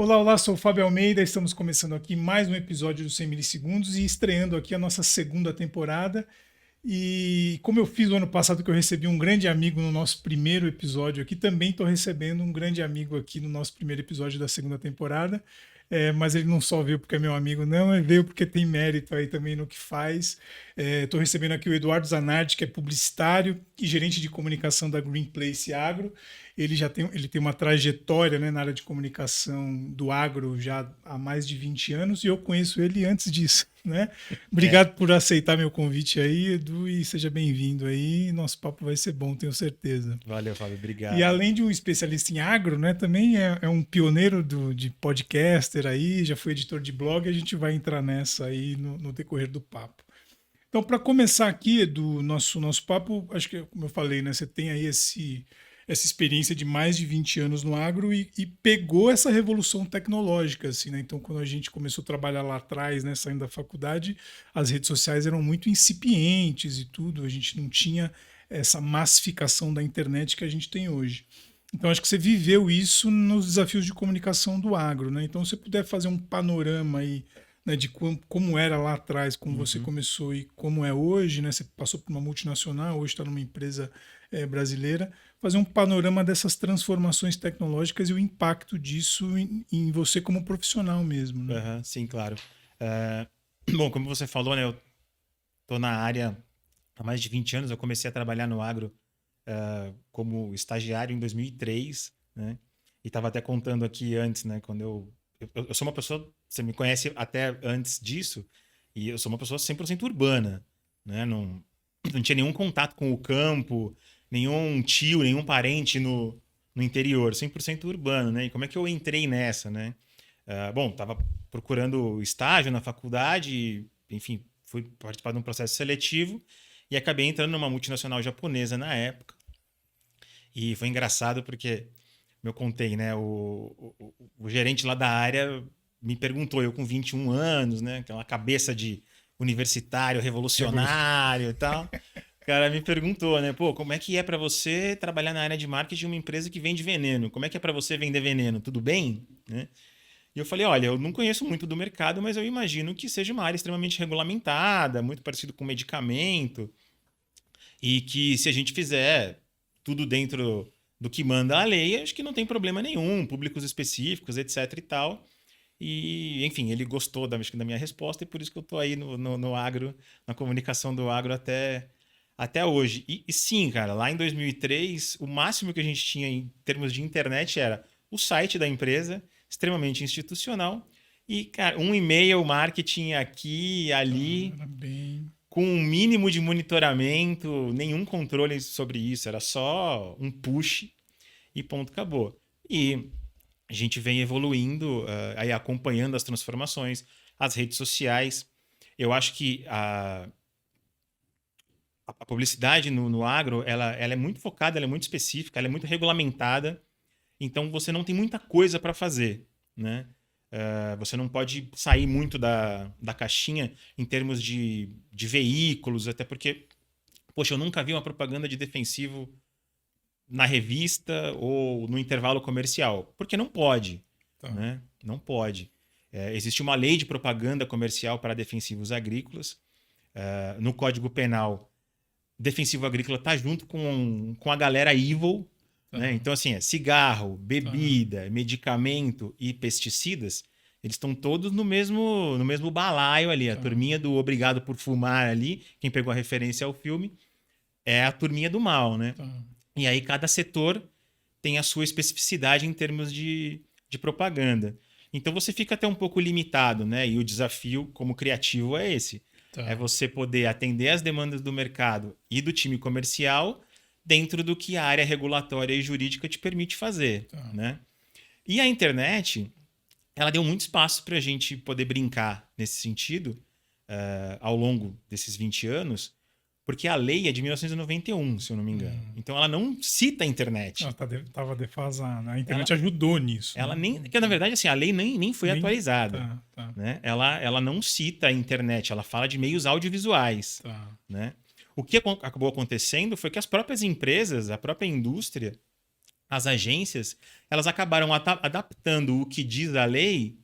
Olá, olá, sou o Fábio Almeida, estamos começando aqui mais um episódio do 100 milissegundos e estreando aqui a nossa segunda temporada. E como eu fiz o ano passado que eu recebi um grande amigo no nosso primeiro episódio aqui, também estou recebendo um grande amigo aqui no nosso primeiro episódio da segunda temporada. Mas ele não só veio porque é meu amigo, não, ele veio porque tem mérito aí também no que faz. Estou recebendo aqui o Eduardo Zanardi, que é publicitário e gerente de comunicação da Green Place Agro. Ele tem uma trajetória, né, na área de comunicação do agro já há mais de 20 anos e eu conheço ele antes disso, né? É, Obrigado por aceitar meu convite aí, Edu, e seja bem-vindo aí. Nosso papo vai ser bom, tenho certeza. valeu, Fábio, E obrigado. além de um especialista em agro, né, também é um pioneiro de podcaster aí, já foi editor de blog, a gente vai entrar nessa aí no decorrer do papo. Então, para começar aqui, Edu, nosso papo, acho que, como eu falei, né, você tem aí essa experiência de mais de 20 anos no agro e pegou essa revolução tecnológica, assim, né? Então, quando a gente começou a trabalhar lá atrás, né, saindo da faculdade, as redes sociais eram muito incipientes e tudo, a gente não tinha essa massificação da internet que a gente tem hoje. Então, acho que você viveu isso nos desafios de comunicação do agro, né? Então, se você puder fazer um panorama aí, né, de como era lá atrás, como você Uhum. começou e como é hoje, né? Você passou por uma multinacional, hoje está numa empresa brasileira, fazer um panorama dessas transformações tecnológicas e o impacto disso em você como profissional mesmo, né? Aham, sim, claro. Eh, Bom, como você falou, né, eu tô na área há mais de 20 anos. Eu comecei a trabalhar no agro como estagiário em 2003, né? E estava até contando aqui antes, né, quando eu sou uma pessoa, você me conhece até antes disso, e eu sou uma pessoa 100% urbana, né? Não tinha nenhum contato com o campo, nenhum tio, nenhum parente no interior, 100% urbano, né? E como é que eu entrei nessa, né? Bom, estava procurando estágio na faculdade, enfim, fui participar de um processo seletivo e acabei entrando numa multinacional japonesa na época. E foi engraçado porque, como eu contei, né, o gerente lá da área me perguntou, eu com 21 anos, né, aquela cabeça de universitário, Revolução. revolucionário e tal. O cara me perguntou, né, pô, como é que é para você trabalhar na área de marketing de uma empresa que vende veneno? Como é que é para você vender veneno? Tudo bem? Né? E eu falei, olha, eu não conheço muito do mercado, mas eu imagino que seja uma área extremamente regulamentada, muito parecido com medicamento, e que se a gente fizer tudo dentro do que manda a lei, acho que não tem problema nenhum, públicos específicos, etc e tal. E, enfim, ele gostou acho que da minha resposta e por isso que eu estou aí no agro, na comunicação do agro até hoje. E sim, cara, lá em 2003, o máximo que a gente tinha em termos de internet era o site da empresa, extremamente institucional, e, cara, um e-mail marketing aqui e Tá, ali, era bem. com um mínimo de monitoramento, nenhum controle sobre isso, era só um push e ponto, acabou. E a gente vem evoluindo, aí acompanhando as transformações, as redes sociais. Eu acho que a publicidade no agro, ela é muito focada, ela é muito específica, ela é muito regulamentada, então você não tem muita coisa para fazer, né? Você não pode sair muito da caixinha em termos de veículos, até porque, poxa, eu nunca vi uma propaganda de defensivo na revista ou no intervalo comercial, porque não pode, Tá, né? Não pode. Existe uma lei de propaganda comercial para defensivos agrícolas. No Código Penal, defensivo agrícola está junto com a galera evil, tá, né? Então, assim, cigarro, tá, bebida, medicamento e pesticidas, eles estão todos no mesmo balaio ali. A tá, turminha do Obrigado por Fumar ali, quem pegou a referência ao filme, é a turminha do mal, né? tá. E aí cada setor tem a sua especificidade em termos de propaganda. Então você fica até um pouco limitado, né? E o desafio como criativo é esse. É Tá, você poder atender as demandas do mercado e do time comercial dentro do que a área regulatória e jurídica te permite fazer, tá. né? E a internet, ela deu muito espaço para a gente poder brincar nesse sentido ao longo desses 20 anos, porque a lei é de 1991, se eu não me engano. Então ela não cita a Ela internet. tava defasada. A internet Ela, ajudou nisso, ela né? nem. Que na verdade, assim, a lei nem foi Nem. atualizada. Tá, tá, Né? Ela não cita a internet, ela fala de meios audiovisuais. tá. Né? O que acabou acontecendo foi que as próprias empresas, a própria indústria, as agências, elas acabaram adaptando o que diz a lei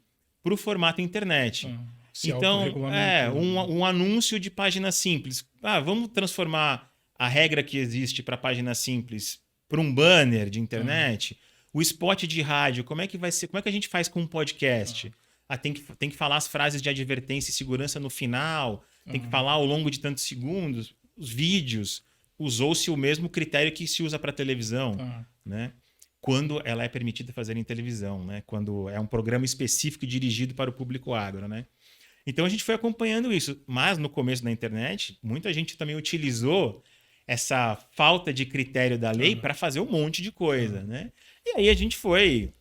para o formato internet. Se Então, autorregulamentou. um anúncio de página simples. Vamos transformar a regra que existe para página simples para um banner de internet. O spot de rádio, como é que vai ser? Como é que a gente faz com um podcast? Tem que falar as frases de advertência e segurança no final, tem que falar ao longo de tantos segundos. Os vídeos, usou-se o mesmo critério que se usa para televisão, né? Quando ela é permitida fazer em televisão, né? Quando é um programa específico dirigido para o público agro, né? Então a gente foi acompanhando isso, mas no começo da internet, muita gente também utilizou essa falta de critério da lei para fazer um monte de coisa, né? E aí a gente foi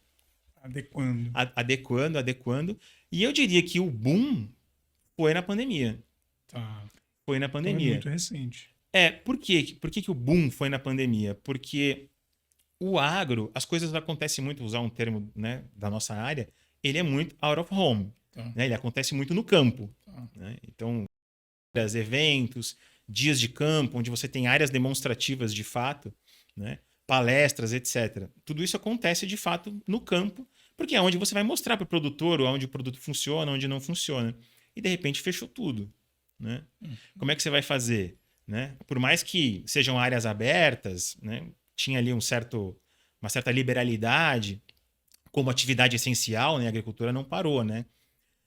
adequando. E eu diria que o boom foi na pandemia. Foi na pandemia. Então é muito recente. Por quê? Por que o boom foi na pandemia? Porque o agro, as coisas acontecem muito, vou usar um termo, né, da nossa área, ele é muito out of home. Né? Ele acontece muito no campo. Né? Então, eventos, dias de campo, onde você tem áreas demonstrativas de fato, né? Palestras, etc. Tudo isso acontece de fato no campo, porque é onde você vai mostrar para o produtor onde o produto funciona, onde não funciona. E de repente fechou tudo. Né? Como é que você vai fazer? Né? Por mais que sejam áreas abertas, né? Tinha ali uma certa liberalidade, como atividade essencial, né? A agricultura não parou, né?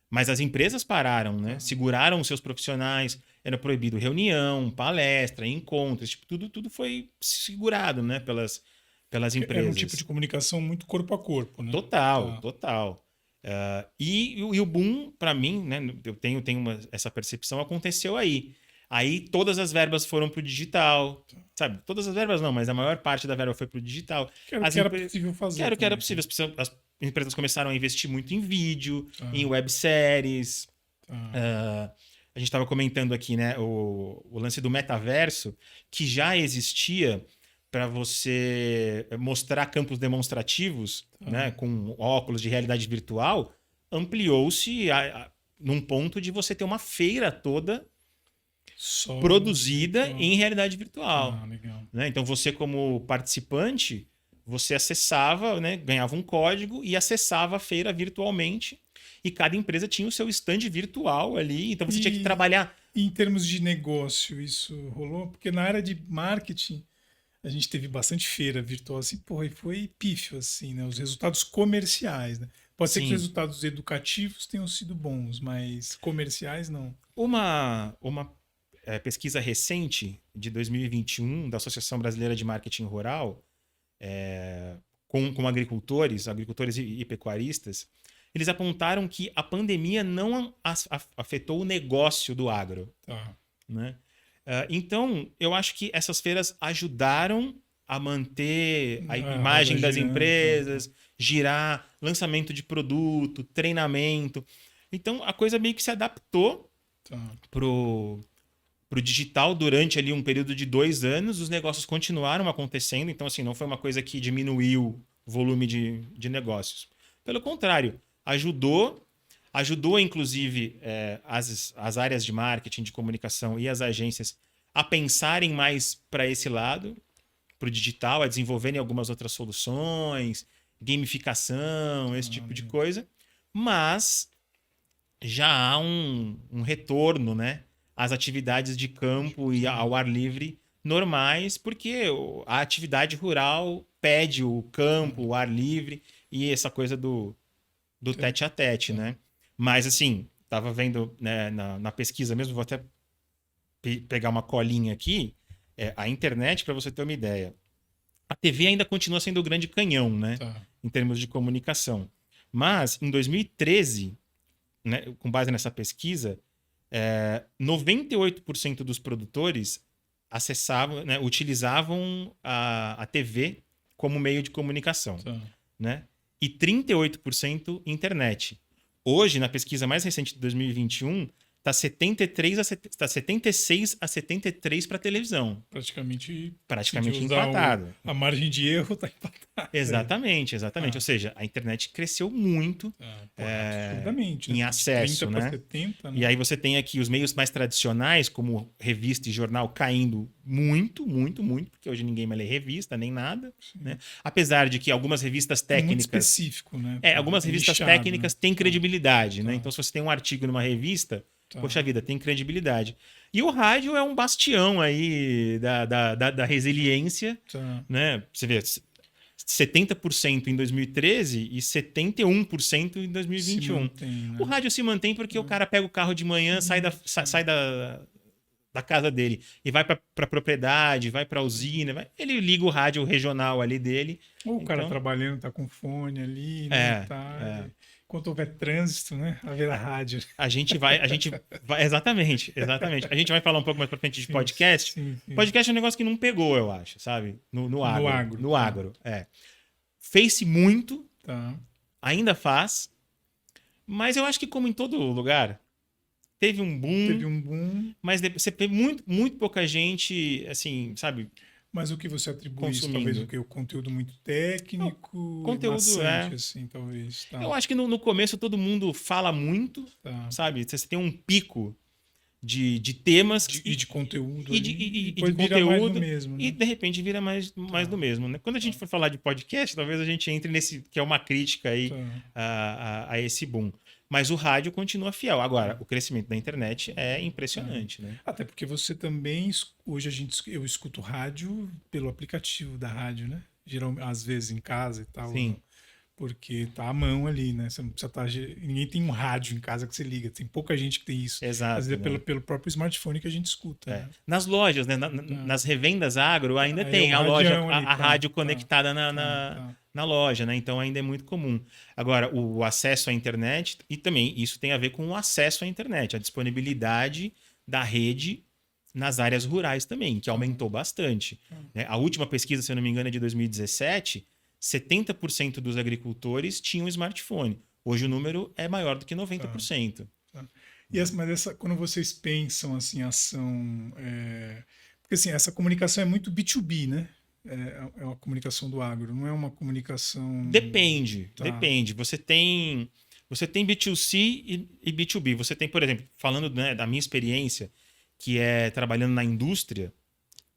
Mas as empresas pararam, né? Seguraram os seus profissionais, era proibido reunião, palestra, encontros, tipo, tudo foi segurado, né? Pelas empresas. Era um tipo de comunicação muito corpo a corpo, né? Total. E o boom, para mim, né? Eu tenho essa percepção, aconteceu aí. Aí todas as verbas foram para o digital, sabe? Todas as verbas não, mas a maior parte da verba foi para o digital. Que era possível fazer. Que era possível. As empresas começaram a investir muito em vídeo, em webséries. A gente estava comentando aqui, né, o lance do metaverso, que já existia para você mostrar campos demonstrativos, né, com óculos de realidade virtual, ampliou-se num ponto de você ter uma feira toda produzida em realidade virtual. Legal. Né? Então você, como participante, você acessava, né, ganhava um código e acessava a feira virtualmente. E cada empresa tinha o seu stand virtual ali. Então você tinha que trabalhar. Em termos de negócio, isso rolou? Porque na área de marketing, a gente teve bastante feira virtual, assim, porra, e foi pífio, assim, né? Os resultados comerciais, né? Pode ser que os resultados educativos tenham sido bons, mas comerciais não. Uma pesquisa recente de 2021 da Associação Brasileira de Marketing Rural, com agricultores e pecuaristas, eles apontaram que a pandemia não afetou o negócio do agro. Né? Então, eu acho que essas feiras ajudaram a manter a imagem das empresas, girar, lançamento de produto, treinamento. Então, a coisa meio que se adaptou pro digital durante ali um período de 2 anos. Os negócios continuaram acontecendo. Então, assim, não foi uma coisa que diminuiu o volume de negócios. Pelo contrário, ajudou, inclusive, as áreas de marketing, de comunicação e as agências a pensarem mais para esse lado, para o digital, a desenvolverem algumas outras soluções, gamificação, esse tipo de coisa. Mas já há um retorno, né, às atividades de campo e ao ar livre normais, porque a atividade rural pede o campo, o ar livre e essa coisa do tete a tete, né? Mas, assim, estava vendo, né, na pesquisa mesmo, vou até pegar uma colinha aqui, a internet, para você ter uma ideia. A TV ainda continua sendo o grande canhão, né? Em termos de comunicação. Mas, em 2013, né, com base nessa pesquisa, 98% dos produtores acessavam, né, utilizavam a TV como meio de comunicação. Né? E 38% internet. Hoje, na pesquisa mais recente de 2021, tá 76 a 73 para televisão. Praticamente Praticamente empatado. A margem de erro tá empatada. Exatamente. Ou seja, a internet cresceu muito Absurdamente. em De acesso, 30 né? para 70, né? E aí você tem aqui os meios mais tradicionais, como revista e jornal, caindo muito, porque hoje ninguém mais lê revista, nem nada. Né? Apesar de que algumas revistas É muito técnicas... específico, né? algumas revistas nichado, técnicas né? têm credibilidade, né? Então, se você tem um artigo numa revista, poxa vida, tem credibilidade. E o rádio é um bastião aí da resiliência, né? Você vê, 70% em 2013 e 71% em 2021. Mantém, né? O rádio se mantém porque o cara pega o carro de manhã, sai da casa dele e vai para a propriedade, vai para a usina, ele liga o rádio regional ali dele. Ou o cara trabalhando, tá com fone ali, né? Enquanto houver trânsito, né? Haverá rádio. A gente vai, exatamente. A gente vai falar um pouco mais pra frente de podcast. Sim. Podcast é um negócio que não pegou, eu acho, sabe? No agro. No agro, fez-se muito, ainda faz, mas eu acho que como em todo lugar, teve um boom, mas você teve muito pouca gente, assim, sabe? Mas o que você atribui isso? Consumindo. Talvez o conteúdo muito técnico, conteúdo maçante, assim, talvez. Eu acho que no começo todo mundo fala muito, sabe? Você tem um pico de temas e de conteúdo e de conteúdo mais do mesmo, né? E de repente vira mais do mesmo, né? Quando a gente for falar de podcast, talvez a gente entre nesse que é uma crítica aí a esse boom. Mas o rádio continua fiel. Agora, o crescimento da internet é impressionante, né? Até porque você também hoje eu escuto rádio pelo aplicativo da rádio, né? Geralmente, às vezes em casa e tal. Sim. Porque tá à mão ali, né? Você não precisa estar. Ninguém tem um rádio em casa que você liga. Tem pouca gente que tem isso. Exato. Às vezes é pelo próprio smartphone que a gente escuta. Né? Nas lojas, né? Nas revendas agro, ainda tem a loja, a rádio conectada na loja, né? Então ainda é muito comum. Agora, o acesso à internet, e também isso tem a ver com o acesso à internet, a disponibilidade da rede nas áreas rurais também, que aumentou bastante. Né? A última pesquisa, se eu não me engano, é de 2017. 70% dos agricultores tinham smartphone. Hoje o número é maior do que 90%. Mas quando vocês pensam assim, ação... Porque assim, essa comunicação é muito B2B, né? É uma comunicação do agro, não é uma comunicação... Depende. Você tem B2C e B2B. Você tem, por exemplo, falando, né, da minha experiência, que é trabalhando na indústria,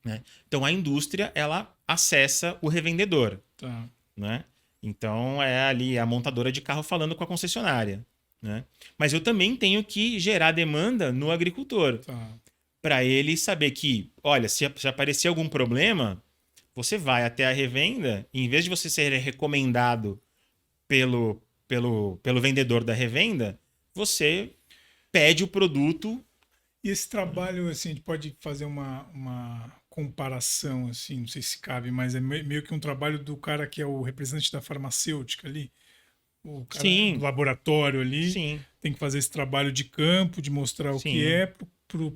né? Então a indústria, ela acessa o revendedor. Né? Então é ali a montadora de carro falando com a concessionária. Né? Mas eu também tenho que gerar demanda no agricultor. Para ele saber que, olha, se aparecer algum problema, você vai até a revenda, e em vez de você ser recomendado pelo vendedor da revenda, você pede o produto. E esse trabalho, assim, a gente pode fazer uma comparação, assim, não sei se cabe, mas é meio que um trabalho do cara que é o representante da farmacêutica ali, o cara do laboratório ali, tem que fazer esse trabalho de campo, de mostrar o que é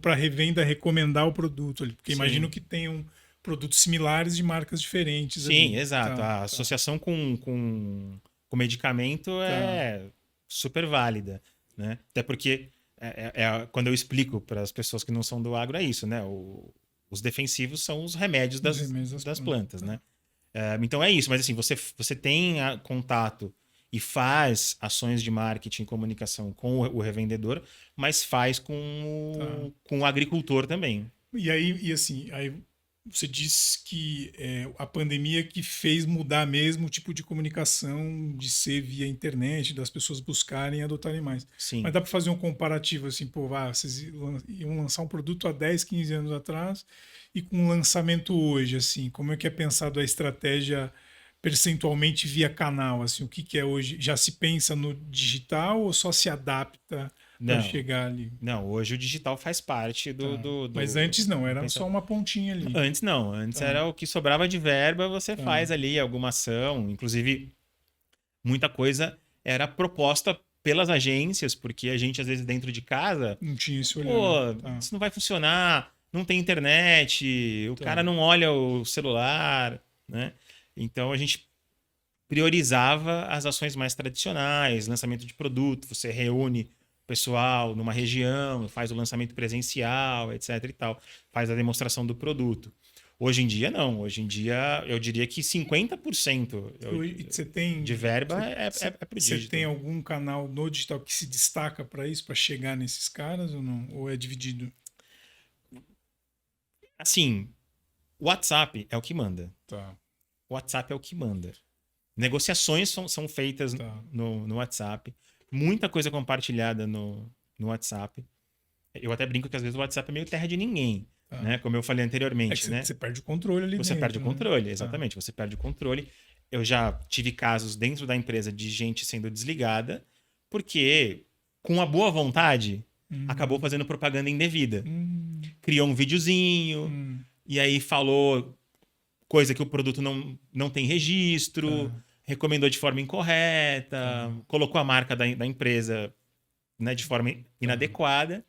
para a revenda recomendar o produto ali, porque imagino que tenham produtos similares de marcas diferentes. Sim, exato. A associação com medicamento é super válida, né? Até porque quando eu explico para as pessoas que não são do agro, é isso, né? Os defensivos são os remédios das plantas, né? Então é isso, mas assim, você tem contato e faz ações de marketing e comunicação com o revendedor, mas faz com o agricultor também. E assim, aí você disse que a pandemia que fez mudar mesmo o tipo de comunicação de ser via internet, das pessoas buscarem e adotarem mais. Sim. Mas dá para fazer um comparativo assim, vocês iam lançar um produto há 10, 15 anos atrás e com o lançamento hoje, assim, como é que é pensado a estratégia percentualmente via canal? Assim, o que é hoje? Já se pensa no digital ou só se adapta para chegar ali? Não, hoje o digital faz parte do Mas antes não, era só uma pontinha ali. Antes não, antes era o que sobrava de verba, você faz ali alguma ação. Inclusive, muita coisa era proposta pelas agências, porque a gente, às vezes, dentro de casa... Não tinha esse olhar. Isso não vai funcionar, não tem internet, o cara não olha o celular, né? Então, a gente priorizava as ações mais tradicionais, lançamento de produto, você reúne pessoal numa região, faz o lançamento presencial, etc e tal, faz a demonstração do produto. Hoje em dia, não. Hoje em dia, eu diria que 50% Você tem, de verba é pro você tem digital. algum canal no digital que se destaca para isso, para chegar nesses caras ou não? Ou é dividido? Assim, o WhatsApp é o que manda. Tá, O WhatsApp é o que manda. Negociações são feitas tá. no WhatsApp. Muita coisa compartilhada no WhatsApp. Eu até brinco que às vezes o WhatsApp é meio terra de ninguém, Tá. né? Como eu falei É que anteriormente, né? você perde o controle ali Você perde o dentro, né? controle, Tá. exatamente. Você perde o controle. Eu já tive casos dentro da empresa de gente sendo desligada porque, com a boa vontade, acabou Hum, fazendo propaganda indevida. hum, Criou um videozinho hum, e aí falou coisa que o produto não tem registro, tá, recomendou de forma incorreta, tá, colocou a marca da empresa, né, de forma tá, inadequada.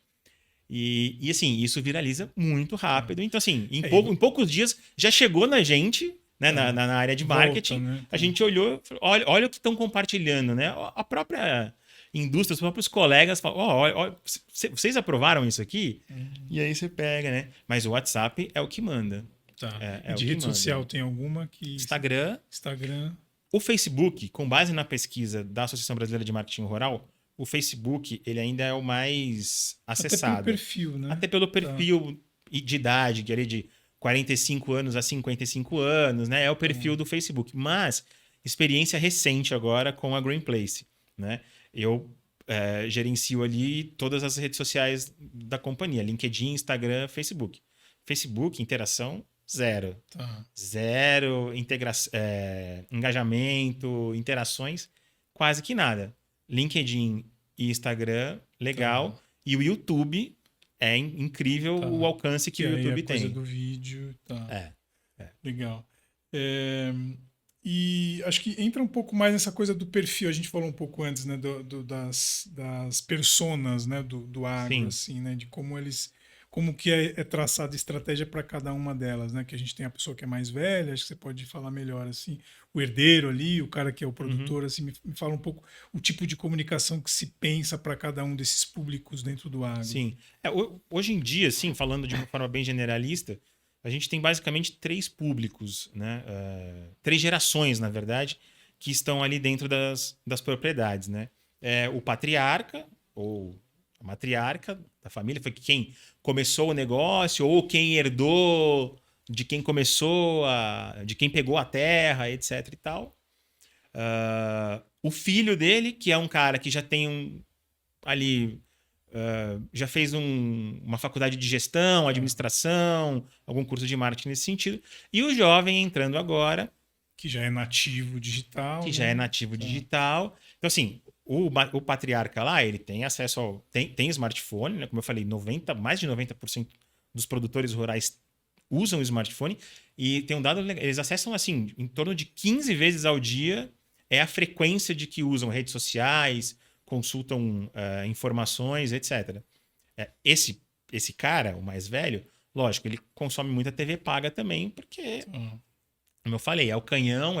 E assim, isso viraliza muito tá. rápido. Então, assim, É, em poucos dias já chegou na gente, né, tá. na área de Volta, marketing. né? A Tá. gente olhou, falou, olha o que estão compartilhando, né? A própria indústria, os próprios colegas falam: vocês aprovaram isso aqui? Hum, E aí você pega, né? Mas o WhatsApp é o que manda. tá. E É o de que rede manda. social tem alguma que Instagram. Instagram, O Facebook, com base na pesquisa da Associação Brasileira de Marketing Rural, o Facebook ele ainda é o mais até pelo acessado. perfil, né? Até pelo Tá, perfil de idade, que é ali de 45 anos a 55 anos, né? É o tá, perfil do Facebook. Mas, experiência recente agora com a Green Place, né? Eu gerencio ali todas as redes sociais da companhia: LinkedIn, Instagram, Facebook. Facebook, interação, zero. tá, Zero engajamento, interações, quase que nada. LinkedIn e Instagram, legal. tá, E o YouTube é incrível o tá. alcance que Que o aí é YouTube coisa tem. do vídeo, tá. É, é. Legal. É, e acho que entra um pouco mais nessa coisa do perfil. A gente falou um pouco antes, né, das personas, né, do agro, Sim. assim, né, de como eles, como que é traçada estratégia para cada uma delas, né, que a gente tem a pessoa que é mais velha, acho que você pode falar melhor, assim, o herdeiro ali, o cara que é o Uhum. produtor, assim, me fala um pouco o tipo de comunicação que se pensa para cada um desses públicos dentro do agro. Sim. Hoje em dia, assim, falando de uma forma bem generalista, a gente tem basicamente três públicos, né? Três gerações, na verdade, que estão ali dentro das propriedades, né? O patriarca, ou a matriarca da família, foi quem começou o negócio, ou quem herdou de quem começou, de quem pegou a terra, etc e tal. O filho dele, que é um cara que já tem ali já fez uma faculdade de gestão, Tá. administração, algum curso de marketing nesse sentido. E o jovem entrando agora, Que já é nativo digital, que já é né? nativo Tá. digital. Então, assim, o patriarca lá, ele tem acesso ao. Tem smartphone, né? Como eu falei, mais de 90% dos produtores rurais usam o smartphone. E tem um dado legal, eles acessam, assim, em torno de 15 vezes ao dia é a frequência de que usam redes sociais, consultam informações, etc. Esse cara, o mais velho, lógico, ele consome muita TV paga também, porque, Tá. como eu falei, é o canhão,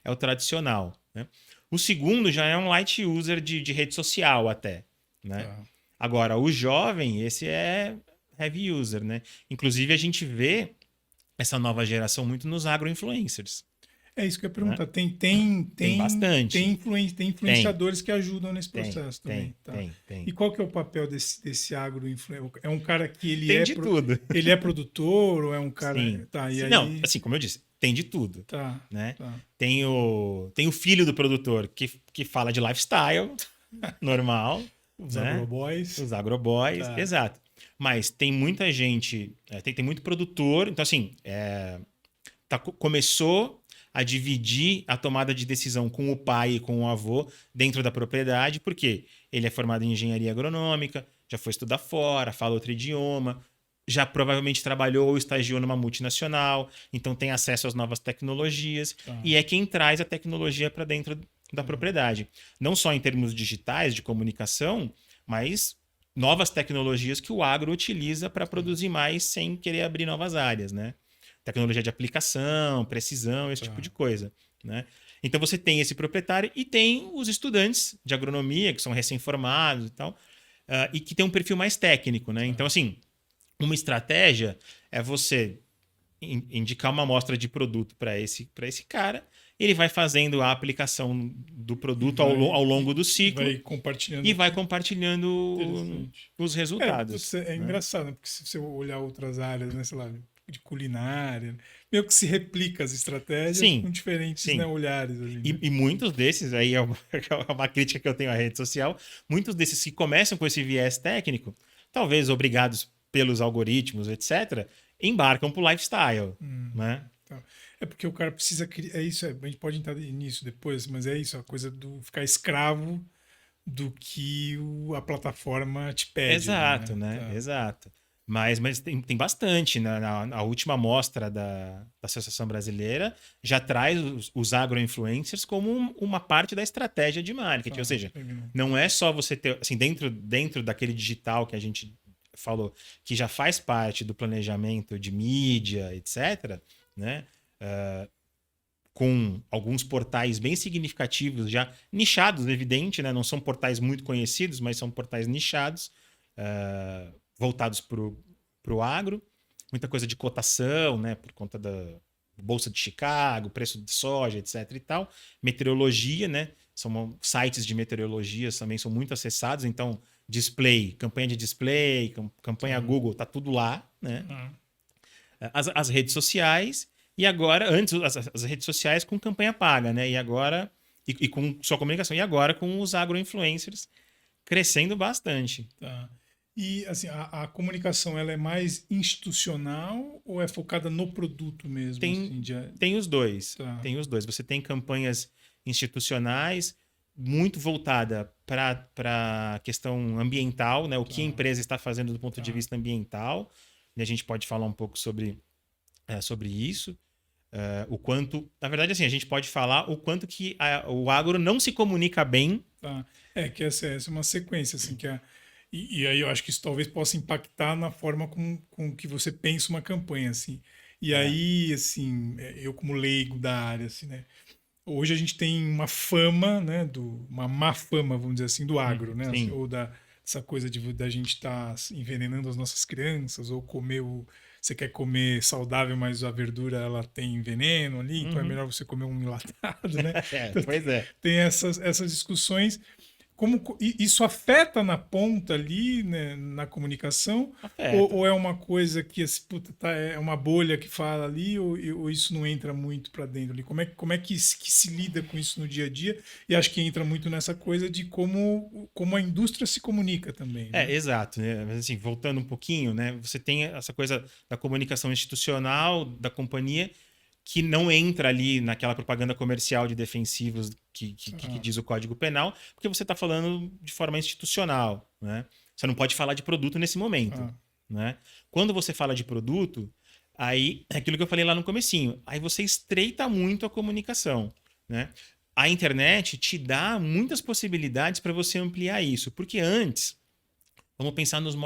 é o tradicional. Né? O segundo já é um light user de rede social até. Né? Tá. Agora, o jovem, esse é heavy user. Né? Inclusive, a gente vê essa nova geração muito nos agro-influencers. É isso que eu ia Né? perguntar. Tem bastante. Tem Tem, influenciadores que ajudam nesse processo também, tá? E tem. qual que é o papel desse agro-influencer? É um cara que Tem de tudo. ele é produtor ou é um cara... Sim. Tá, e Sim. Não, aí... assim, como eu disse, tem de tudo. Tá, Né? tá. Tem o filho do produtor que fala de lifestyle, normal, Os né? agroboys. Os agroboys, Tá, exato. Mas tem muita gente, tem muito produtor, então assim, começou a dividir a tomada de decisão com o pai e com o avô dentro da propriedade, porque ele é formado em engenharia agronômica, já foi estudar fora, fala outro idioma, já provavelmente trabalhou ou estagiou numa multinacional, então tem acesso às novas tecnologias tá, e é quem traz a tecnologia para dentro da propriedade. Não só em termos digitais de comunicação, mas novas tecnologias que o agro utiliza para produzir mais sem querer abrir novas áreas, né? Tecnologia de aplicação, precisão, esse tipo tá. de coisa, né? Então você tem esse proprietário e tem os estudantes de agronomia que são recém-formados e tal, e que tem um perfil mais técnico, né? Então, assim, uma estratégia é você indicar uma amostra de produto para esse cara, ele vai fazendo a aplicação do produto ao longo do ciclo e vai compartilhando interessante. os resultados. É Né? engraçado, né? Porque se você olhar outras áreas, né, sei lá, de culinária, meio que se replica as estratégias Sim, com diferentes, né, sim. olhares ali, né? E muitos desses, aí é uma crítica que eu tenho à rede social, muitos desses que começam com esse viés técnico, talvez obrigados pelos algoritmos, etc., embarcam para o lifestyle, né? Tá. É porque o cara precisa criar. É isso, a gente pode entrar nisso depois, mas é isso, a coisa do ficar escravo do que a plataforma te pede ali, Exato, né? né? Tá. Exato. Mas tem bastante. Na última mostra da Associação Brasileira já traz os agroinfluencers como uma parte da estratégia de marketing. Ou seja, Legal. não é só você ter, assim, dentro daquele digital que a gente falou, que já faz parte do planejamento de mídia, etc., né? Com alguns portais bem significativos, já nichados, evidente, né? Não são portais muito conhecidos, mas são portais nichados, voltados para o agro. Muita coisa de cotação, né? Por conta da Bolsa de Chicago, preço de soja, etc. e tal. Meteorologia, né? São sites de meteorologia também são muito acessados, então display, campanha de display, campanha Google, tá tudo lá, né? As redes sociais e agora, antes as redes sociais com campanha paga, né? E agora, e com sua comunicação, e agora com os agroinfluencers crescendo bastante. Tá. E assim, a comunicação ela é mais institucional ou é focada no produto mesmo? Tem, Assim, tem os dois. Tá. Tem os dois. Você tem campanhas institucionais muito voltada para a questão ambiental, né? O que a empresa está fazendo do ponto de vista ambiental. E a gente pode falar um pouco sobre isso. O quanto. Na verdade, assim, a gente pode falar o quanto que o agro não se comunica bem. Tá. Que essa é uma sequência, assim, e aí eu acho que isso talvez possa impactar na forma com que você pensa uma campanha, assim. E aí, assim, eu como leigo da área, assim, né? Hoje a gente tem uma fama, né, uma má fama, vamos dizer assim, do agro, né? Assim, Sim. ou dessa coisa da gente estar envenenando as nossas crianças, ou você quer comer saudável, mas a verdura ela tem veneno ali, então é melhor você comer um enlatado, né? Então, Pois é. tem essas discussões. Isso afeta na ponta ali, né, na comunicação? Afeta. Ou é uma coisa que é uma bolha que fala ali, ou isso não entra muito para dentro ali? Como é que se lida com isso no dia a dia? E acho que entra muito nessa coisa de como a indústria se comunica também, né? Exato. Né? Mas assim, voltando um pouquinho, né? Você tem essa coisa da comunicação institucional da companhia que não entra ali naquela propaganda comercial de defensivos que diz o Código Penal, porque você está falando de forma institucional, né? Você não pode falar de produto nesse momento, né? Quando você fala de produto, aí é aquilo que eu falei lá no comecinho, aí você estreita muito a comunicação, né? A internet te dá muitas possibilidades para você ampliar isso, porque antes, vamos pensar nos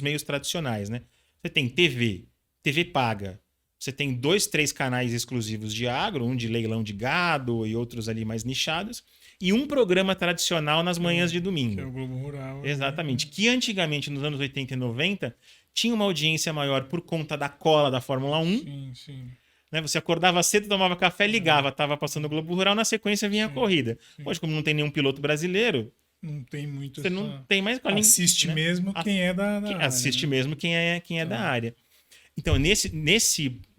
meios tradicionais, né? Você tem TV paga, você tem 2, 3 canais exclusivos de agro, um de leilão de gado e outros ali mais nichados, e um programa tradicional nas manhãs de domingo. Que é o Globo Rural. Exatamente. Que antigamente, nos anos 80 e 90, tinha uma audiência maior por conta da cola da Fórmula 1. Sim, sim. Né? Você acordava cedo, tomava café, ligava, estava passando o Globo Rural, na sequência vinha a corrida. Hoje, como não tem nenhum piloto brasileiro, não tem muito você não tem mais... Assiste mesmo quem é da área. Assiste mesmo quem é da área. Então,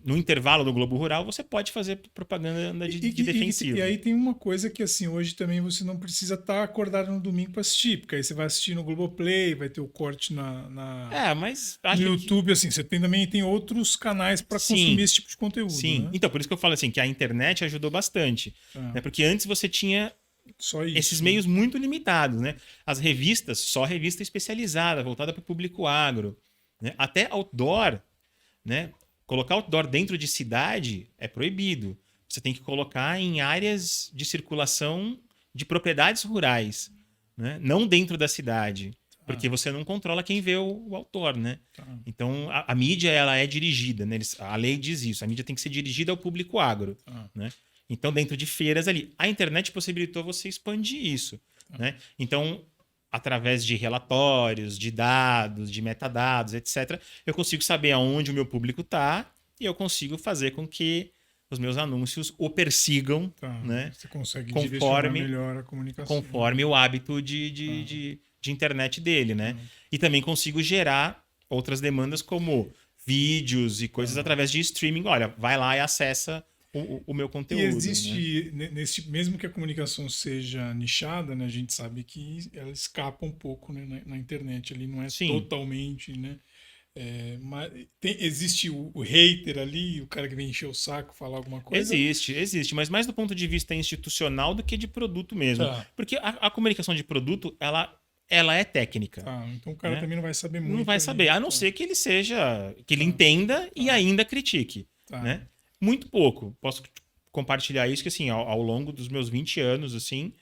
no intervalo do Globo Rural, você pode fazer propaganda de defensivo. E aí tem uma coisa que, assim, hoje também você não precisa estar acordado no domingo para assistir, porque aí você vai assistir no Globoplay, vai ter o corte mas no YouTube, assim, você também tem outros canais para consumir esse tipo de conteúdo. Sim, né? Então, por isso que eu falo assim, que a internet ajudou bastante. Né? Porque antes você tinha só isso, esses meios muito limitados, né? As revistas, só revista especializada, voltada para o público agro. Né? Até outdoor, né? Colocar outdoor dentro de cidade é proibido. Você tem que colocar em áreas de circulação de propriedades rurais, né? Não dentro da cidade, porque você não controla quem vê o outdoor, né? Então, a mídia ela é dirigida, né? A lei diz isso, a mídia tem que ser dirigida ao público agro, né? Então, dentro de feiras ali, a internet possibilitou você expandir isso, né? Então, através de relatórios, de dados, de metadados, etc., eu consigo saber aonde o meu público está e eu consigo fazer com que os meus anúncios o persigam, Tá. né? Você consegue direcionar Conforme, melhor a comunicação. conforme o hábito de internet dele, né? E também consigo gerar outras demandas como vídeos e coisas através de streaming. Olha, vai lá e acessa o meu conteúdo. E né? existe, mesmo que a comunicação seja nichada, né, a gente sabe que ela escapa um pouco, né, na internet, ali não é Sim. totalmente, né? Mas existe o hater ali, o cara que vem encher o saco, falar alguma coisa. Existe, mas mais do ponto de vista institucional do que de produto mesmo. Tá. Porque a comunicação de produto, ela é técnica. Tá, então o cara né? também não vai saber muito. Não vai ali. saber, a não Tá. ser que ele seja, que ele entenda e ainda critique. Tá. Né? Muito pouco. Posso compartilhar isso, que assim, ao longo dos meus 20 anos, assim,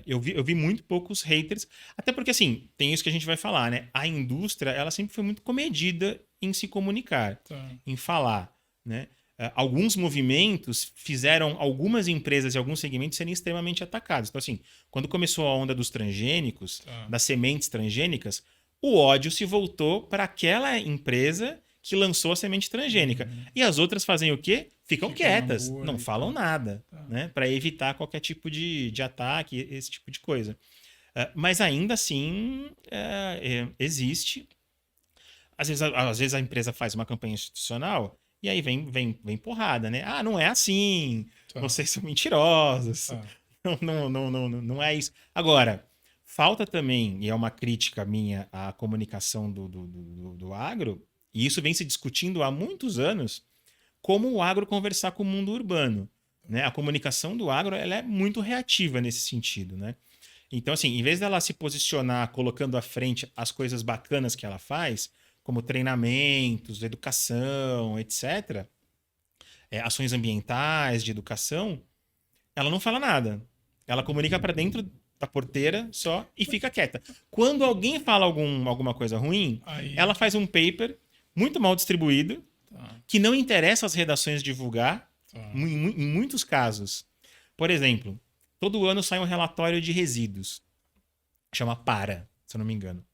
eu vi muito poucos haters. Até porque, assim, tem isso que a gente vai falar, né? A indústria, ela sempre foi muito comedida em se comunicar, Tá. em falar, né? Alguns movimentos fizeram algumas empresas e alguns segmentos serem extremamente atacados. Então, assim, quando começou a onda dos transgênicos, das sementes transgênicas, o ódio se voltou para aquela empresa que lançou a semente transgênica. E as outras fazem o quê? Ficam quietas, boa, não falam nada, né? Para evitar qualquer tipo de ataque, esse tipo de coisa. Mas ainda assim, existe. Às vezes a empresa faz uma campanha institucional e aí vem porrada, né? Ah, não é assim, vocês são mentirosos. Não é isso. Agora, falta também, e é uma crítica minha à comunicação do agro, e isso vem se discutindo há muitos anos, como o agro conversar com o mundo urbano. Né? A comunicação do agro ela é muito reativa nesse sentido. Né? Então, assim, em vez dela se posicionar colocando à frente as coisas bacanas que ela faz, como treinamentos, educação, etc., ações ambientais, de educação, ela não fala nada. Ela comunica para dentro da porteira só e fica quieta. Quando alguém fala alguma coisa ruim, ela faz um paper muito mal distribuído, que não interessa às redações divulgar, em muitos casos. Por exemplo, todo ano sai um relatório de resíduos, chama PARA, se eu não me engano,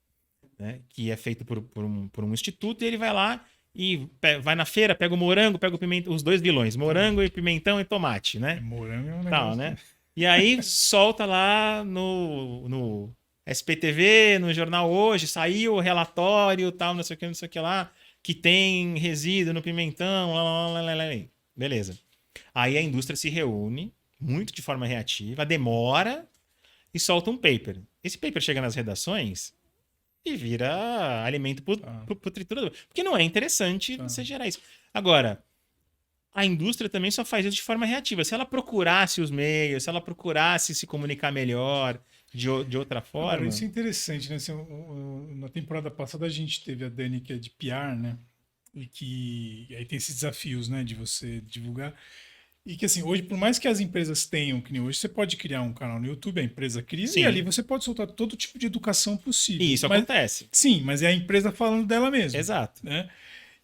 né? Que é feito por um instituto, e ele vai lá e vai na feira, pega o morango, pega o pimentão, os dois vilões, morango e pimentão e tomate, né? Morango é um negócio... Tal, né? E aí solta lá no SPTV, no Jornal Hoje, saiu o relatório, tal, não sei o que lá, que tem resíduo no pimentão, beleza. Aí a indústria se reúne, muito de forma reativa, demora e solta um paper. Esse paper chega nas redações e vira alimento pro triturador. Porque não é interessante você gerar isso. Agora, a indústria também só faz isso de forma reativa. Se ela procurasse os meios, se ela procurasse se comunicar melhor de outra forma... Agora, isso é interessante, né? Assim, na temporada passada a gente teve a Dani, que é de PR, né? E aí tem esses desafios, né? De você divulgar. E que assim, hoje, por mais que as empresas tenham, que nem hoje, você pode criar um canal no YouTube, a empresa cria, e ali você pode soltar todo tipo de educação possível. E isso acontece. Sim, mas é a empresa falando dela mesma. Exato. Né?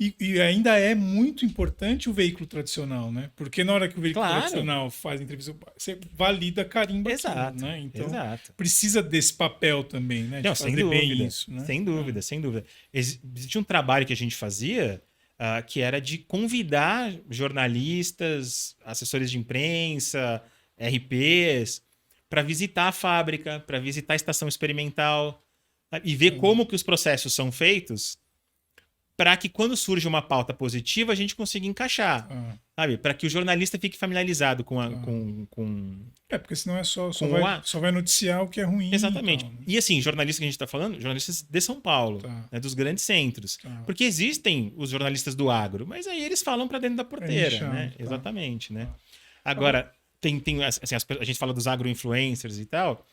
E ainda é muito importante o veículo tradicional, né? Porque na hora que o veículo tradicional faz entrevista, você valida, carimba exato, aquilo, né? Então, exato. precisa desse papel também, né? Não, de fazer bem isso, né? Sem dúvida, sem dúvida. Existe um trabalho que a gente fazia que era de convidar jornalistas, assessores de imprensa, RPs, para visitar a fábrica, para visitar a estação experimental e ver como que os processos são feitos, para que quando surge uma pauta positiva a gente consiga encaixar, sabe? Para que o jornalista fique familiarizado com porque senão só vai noticiar o que é ruim. Exatamente. E, tal, né? E assim, jornalistas que a gente está falando, jornalistas de São Paulo, né, dos grandes centros. Porque existem os jornalistas do agro, mas aí eles falam para dentro da porteira, né? Exatamente, né? Agora, assim, a gente fala dos agro-influencers e tal,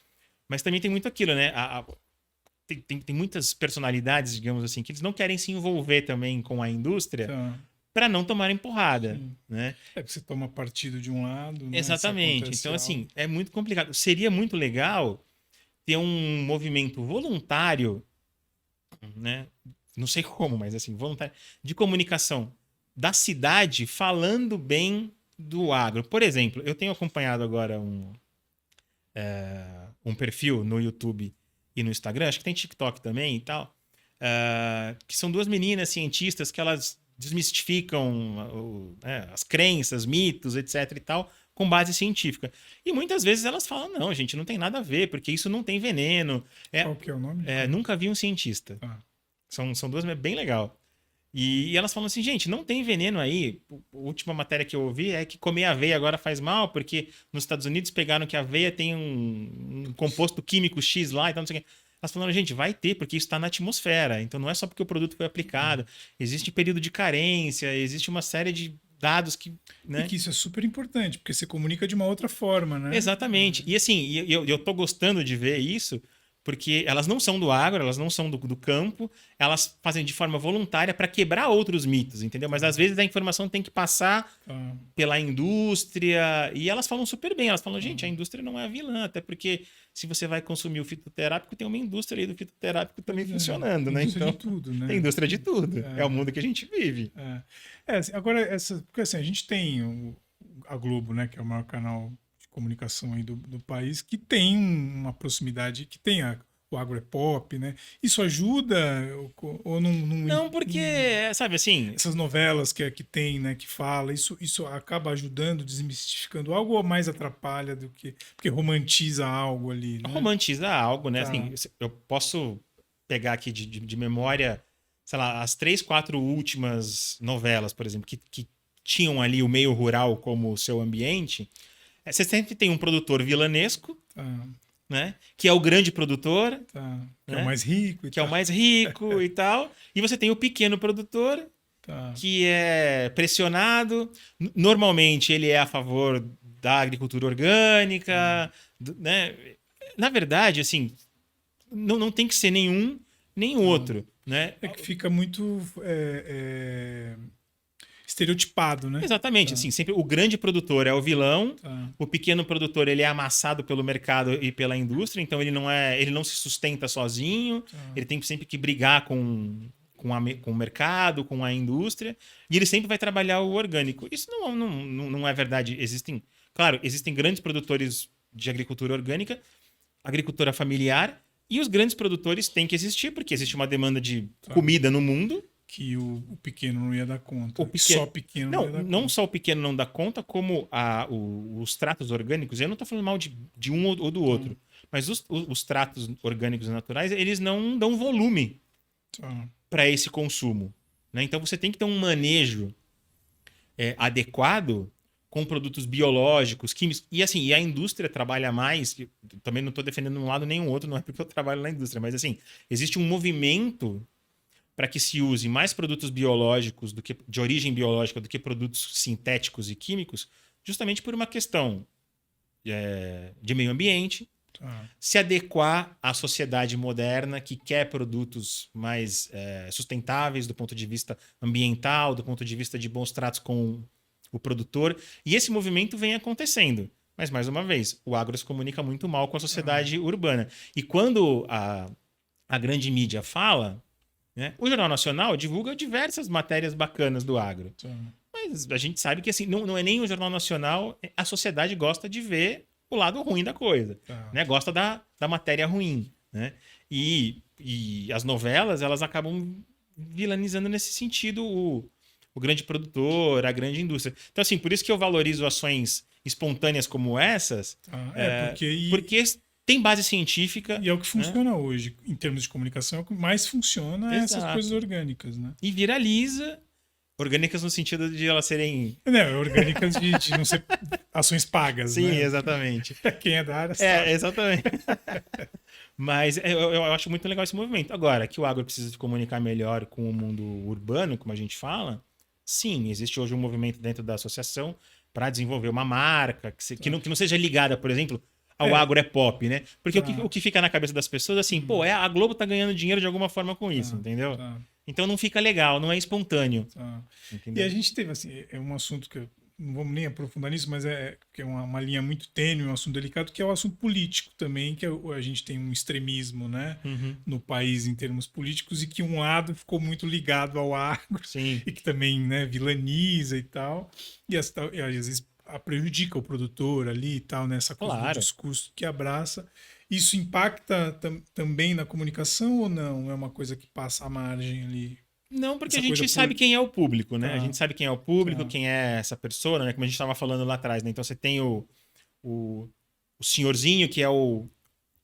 mas também tem muito aquilo, né? Tem muitas personalidades, digamos assim, que eles não querem se envolver também com a indústria para não tomarem porrada, né? Porque você toma partido de um lado, né? Exatamente. Então, assim, é muito complicado. Seria muito legal ter um movimento voluntário, né? Não sei como, mas assim, voluntário, de comunicação da cidade falando bem do agro. Por exemplo, eu tenho acompanhado agora um perfil no YouTube e no Instagram, acho que tem TikTok também e tal, que são duas meninas cientistas que elas desmistificam as crenças, mitos, etc e tal, com base científica. E muitas vezes elas falam, não, gente, não tem nada a ver, porque isso não tem veneno. Qual que é o nome? Nunca vi um cientista. Ah, São duas, bem legal. E elas falam assim, gente, não tem veneno aí. A última matéria que eu ouvi é que comer aveia agora faz mal, porque nos Estados Unidos pegaram que a aveia tem um composto químico X lá, então não sei o quê. Elas falaram, gente, vai ter, porque isso está na atmosfera. Então não é só porque o produto foi aplicado. Existe período de carência, existe uma série de dados que, e que isso é super importante, porque você comunica de uma outra forma, né? Exatamente. E assim, eu tô gostando de ver isso, porque elas não são do agro, elas não são do campo, elas fazem de forma voluntária para quebrar outros mitos, entendeu? Mas às vezes a informação tem que passar Ah, pela indústria, e elas falam super bem, elas falam, gente, a indústria não é a vilã, até porque se você vai consumir o fitoterápico, tem uma indústria aí do fitoterápico também funcionando, né? indústria Então, de tudo, né? tem indústria de tudo. É o mundo que a gente vive. Assim, agora, porque assim, a gente tem a Globo, né, que é o maior canal de comunicação aí do país, que tem uma proximidade, que tem o agro é pop, né? Isso ajuda ou Não, porque, sabe assim, essas novelas que tem, né, que fala, isso acaba ajudando, desmistificando algo ou mais atrapalha do que... Porque romantiza algo ali, né? romantiza algo, né? Tá. Assim, eu posso pegar aqui de memória, sei lá, as 3, 4 últimas novelas, por exemplo, que tinham ali o meio rural como seu ambiente. Você sempre tem um produtor vilanesco, Tá, né? Que é o grande produtor, tá. Que é né? o mais rico e Que é o tal. mais rico e tal. E você tem o pequeno produtor, Tá. que é pressionado. Normalmente ele é a favor da agricultura orgânica, né? Na verdade, assim, não tem que ser nenhum nem outro, né? É que fica muito estereotipado, né? Exatamente, Tá, assim, sempre o grande produtor é o vilão, tá, o pequeno produtor ele é amassado pelo mercado e pela indústria, então ele não se sustenta sozinho, ele tem sempre que brigar com o mercado, com a indústria, e ele sempre vai trabalhar o orgânico. Isso não é verdade. Claro, existem grandes produtores de agricultura orgânica, agricultura familiar, e os grandes produtores têm que existir, porque existe uma demanda de comida no mundo. que o pequeno não ia dar conta. O pequeno... Só pequeno não, ia dar não conta. só o pequeno não dá conta, como os tratos orgânicos, eu não estou falando mal de um ou do outro, mas os tratos orgânicos naturais, eles não dão volume Tá, para esse consumo, né? Então você tem que ter um manejo adequado com produtos biológicos, químicos. E assim, e a indústria trabalha mais. Também não estou defendendo um lado nem o outro, não é porque eu trabalho na indústria, mas assim, existe um movimento para que se use mais produtos biológicos de origem biológica do que produtos sintéticos e químicos, justamente por uma questão de meio ambiente, tá. se adequar à sociedade moderna que quer produtos mais sustentáveis do ponto de vista ambiental, do ponto de vista de bons tratos com o produtor. E esse movimento vem acontecendo. Mas, mais uma vez, o agro se comunica muito mal com a sociedade urbana. E quando a grande mídia fala, né, o Jornal Nacional divulga diversas matérias bacanas do agro. Tá. Mas a gente sabe que assim, não é nem o Jornal Nacional, a sociedade gosta de ver o lado ruim da coisa, Tá. né? Gosta da matéria ruim, né? E as novelas, elas acabam vilanizando nesse sentido o grande produtor, a grande indústria. Então, assim, por isso que eu valorizo ações espontâneas como essas, Tá. porque tem base científica. E é o que né? funciona hoje, em termos de comunicação, é o que mais funciona é essas Exato. coisas orgânicas, né? E viraliza. Orgânicas no sentido de elas serem. Não, orgânicas de não ser ações pagas, Sim, né? exatamente. Quem é da área sabe. Exatamente. Mas eu acho muito legal esse movimento. Agora, que o agro precisa se comunicar melhor com o mundo urbano, como a gente fala, sim, existe hoje um movimento dentro da associação para desenvolver uma marca que não seja ligada, por exemplo, ao agro é pop, né? Porque o que fica na cabeça das pessoas, assim, pô, a Globo tá ganhando dinheiro de alguma forma com isso, entendeu? Tá. Então não fica legal, não é espontâneo. Tá. E Entendeu? a gente teve, assim, é um assunto que não vamos nem aprofundar nisso, mas que é uma linha muito tênue, um assunto delicado, que é o assunto político também, que a gente tem um extremismo, né, no país em termos políticos, e que um lado ficou muito ligado ao agro, Sim. e que também, né, vilaniza e tal, e às vezes prejudica o produtor ali e tal, nessa coisa do Claro. discurso que abraça. Isso impacta também na comunicação ou não? É uma coisa que passa à margem ali? Não, porque a Essa coisa gente sabe quem é o público, né? A Tá, gente sabe quem é o público, tá, quem é essa pessoa, né? Como a gente estava falando lá atrás, né? Então você tem o, o senhorzinho, que é o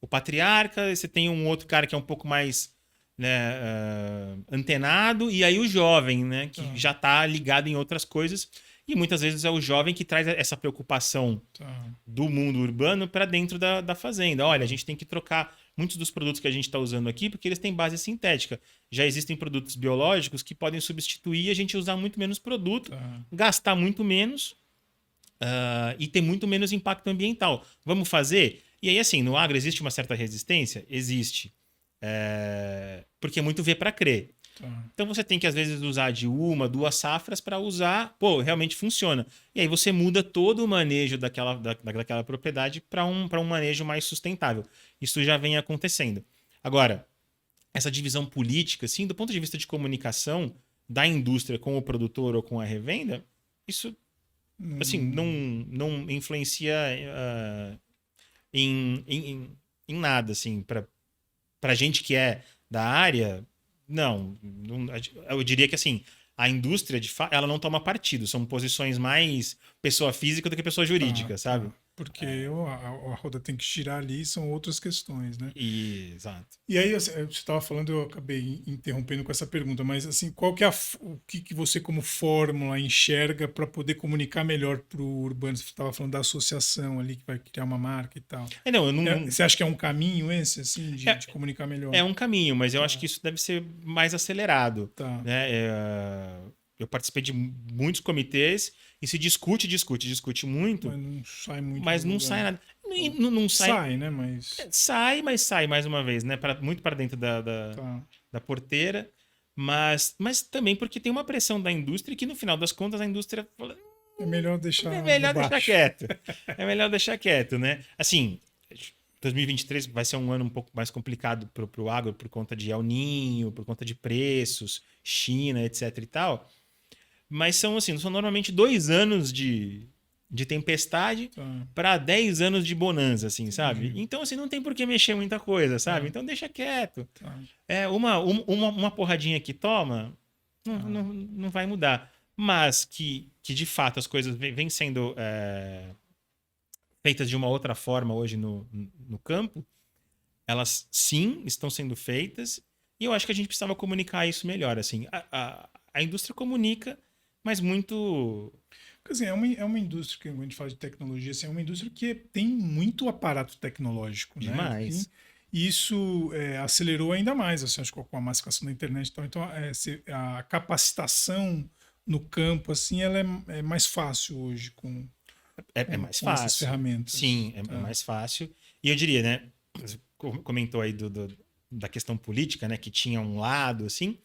patriarca, e você tem um outro cara que é um pouco mais, né, antenado, e aí o jovem, né? Que tá, já está ligado em outras coisas. E muitas vezes é o jovem que traz essa preocupação tá, do mundo urbano para dentro da fazenda. Olha, a tá, gente tem que trocar muitos dos produtos que a gente está usando aqui porque eles têm base sintética. Já existem produtos biológicos que podem substituir a gente usar muito menos produto, tá. gastar muito menos e ter muito menos impacto ambiental. Vamos fazer? E aí, assim, no agro existe uma certa resistência? Existe. Porque é muito ver para crer. Tá. Então você tem que, às vezes, usar de uma, duas safras para usar, pô, realmente funciona. E aí você muda todo o manejo daquela propriedade para um manejo mais sustentável. Isso já vem acontecendo. Agora, essa divisão política, assim, do ponto de vista de comunicação da indústria com o produtor ou com a revenda, isso, assim, Hum, não influencia em nada, assim, para gente que é da área, eu diria que assim, a indústria ela não toma partido, são posições mais pessoa física do que pessoa tá, jurídica, sabe? tá. Porque a roda tem que girar ali, são outras questões, né? Exato. E aí, assim, você estava falando, eu acabei interrompendo com essa pergunta, mas assim, qual que é o que você como fórmula enxerga para poder comunicar melhor para o urbano? Você estava falando da associação ali que vai criar uma marca e tal. Não, eu Você acha que é um caminho esse, assim, é, de comunicar melhor? é um caminho, mas eu acho Tá, que isso deve ser mais acelerado, tá. né? Eu participei de muitos comitês e se discute muito, Mas não sai muito mas do não lugar. sai nada. Tá. Não sai. Sai, né? Mas. Sai, mas sai mais uma vez, né? Muito para dentro Tá. da porteira, mas também porque tem uma pressão da indústria que no final das contas a indústria fala, É melhor é deixar no melhor deixar baixo. quieto. É melhor deixar quieto, né? Assim, 2023 vai ser um ano um pouco mais complicado para o agro por conta de El Niño, por conta de preços, China, etc e tal. Mas são assim, são normalmente 2 anos de tempestade Tá. para 10 anos de bonança, assim, sabe? Entendi. Então, assim, não tem por que mexer muita coisa, sabe? Tá. Então deixa quieto. Tá. Uma porradinha que toma, Tá. não vai mudar. Mas que de fato as coisas vêm sendo feitas de uma outra forma hoje no campo, elas sim estão sendo feitas, e eu acho que a gente precisava comunicar isso melhor. Assim, a indústria comunica, mas muito Quer dizer, é uma indústria que, quando a gente fala de tecnologia, assim, é uma indústria que tem muito aparato tecnológico, né? Enfim, demais. e isso acelerou ainda mais, assim, acho que com a massificação da internet e tal. Então, a capacitação no campo, assim, ela é mais fácil hoje É mais com essas fácil. ferramentas. Sim, é Tá. mais fácil. E eu diria, né? Comentou aí da questão política, né? Que tinha um lado, assim.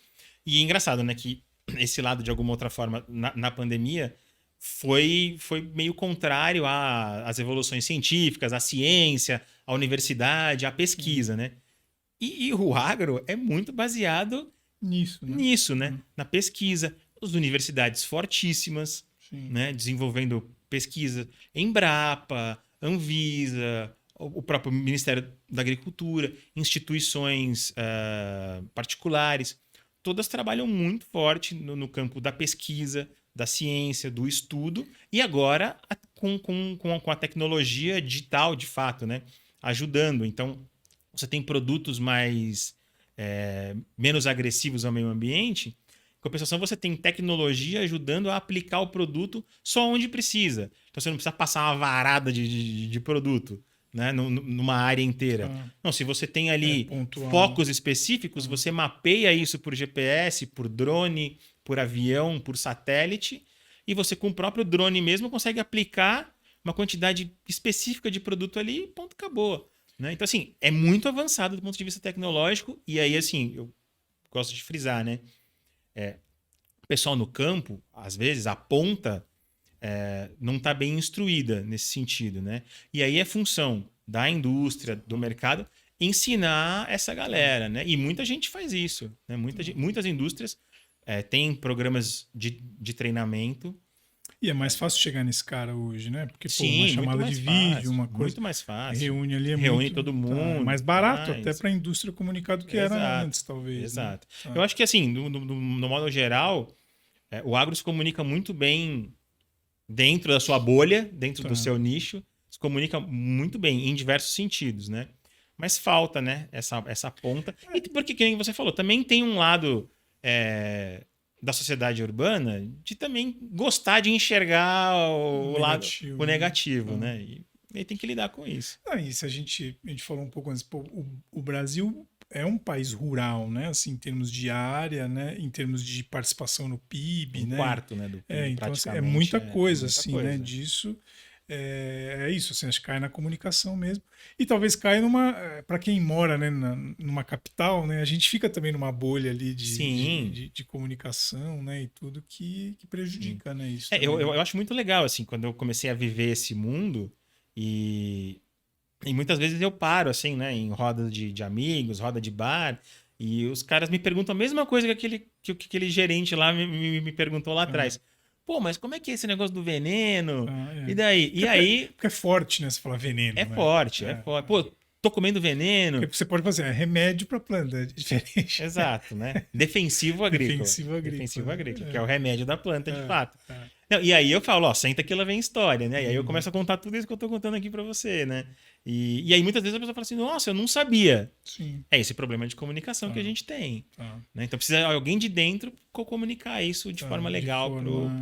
E é engraçado, né? Que esse lado, de alguma outra forma, na pandemia, foi meio contrário às evoluções científicas, à ciência, à universidade, à Sim. pesquisa, né? E o agro é muito baseado Nisso, né? nisso, né? Tá. Na pesquisa. As universidades fortíssimas, Sim. né? Desenvolvendo pesquisa. Embrapa, Anvisa, o próprio Ministério da Agricultura, instituições particulares, todas trabalham muito forte no campo da pesquisa, da ciência, do estudo, e agora com a tecnologia digital, de fato, né? Ajudando. Então, você tem produtos menos agressivos ao meio ambiente. Em compensação, você tem tecnologia ajudando a aplicar o produto só onde precisa. Então você não precisa passar uma varada de produto, né, numa área inteira. Tá. Não, se você tem É ali pontual. focos específicos, Tá. você mapeia isso por GPS, por drone, por avião, por satélite, e você com o próprio drone mesmo consegue aplicar uma quantidade específica de produto ali e ponto, acabou. Né? Então, assim, é muito avançado do ponto de vista tecnológico, e aí, assim, eu gosto de frisar, né? O pessoal no campo, às vezes, a ponta não está bem instruída nesse sentido, né? E aí é função da indústria, do mercado, ensinar essa Tá. galera, né? E muita gente faz isso, né? Tá. Muitas indústrias têm programas de treinamento. E é mais fácil chegar nesse cara hoje, né? Porque, pô, uma Sim, muito chamada de mais vídeo, fácil, uma coisa, muito mais fácil. reúne ali é Reúne muito, todo é mundo, mais barato até faz. para a indústria comunicar do que era Exato, antes, talvez, né? exato. Eu Tá, acho que assim, no modo geral, o agro se comunica muito bem dentro da sua bolha, dentro do tá. seu nicho, se comunica muito bem em diversos sentidos, né? Mas falta, né, essa ponta. E porque, que nem você falou, também tem um lado da sociedade urbana de também gostar de enxergar o lado, o Negativo, né? negativo, Tá. né? E tem que lidar com isso. Ah, e se a gente falou um pouco antes, pô, o Brasil é um país rural, né? Assim, em termos de área, né? Em termos de participação no PIB, Um né? quarto, né, do É, PIB, então assim, é praticamente, muita é coisa, muita assim, né? coisa. Disso é isso, assim, acho que cai na comunicação mesmo. E talvez caia para quem mora, né, numa capital, né? A gente fica também numa bolha ali Sim, de comunicação, né? E tudo que sim. prejudica, né? Isso Eu, também, eu, né? eu acho muito legal, assim, quando eu comecei a viver esse mundo e, e muitas vezes eu paro, assim, né, em roda de amigos, roda de bar, e os caras me perguntam a mesma coisa que aquele gerente lá me perguntou lá Tá, atrás. Pô, mas como é que é esse negócio do veneno? tá, E é. daí? E aí Porque é forte, né? Você falar veneno, é né? forte, é É. forte. Pô, tô comendo veneno. Porque você pode fazer, é remédio para planta, é diferente. Exato, né? Defensivo agrícola. Defensivo agrícola, Defensivo agrícola, que é né? o remédio da planta, de É, fato. é. Não, e aí eu falo, ó, senta que lá vem história, né? E aí eu Uhum. começo a contar tudo isso que eu tô contando aqui pra você, né? E aí muitas vezes a pessoa fala assim, nossa, eu não sabia. Sim, É esse problema de comunicação que a tá, gente tem, tá, né? Então precisa alguém de dentro comunicar isso de tá. forma De legal forma.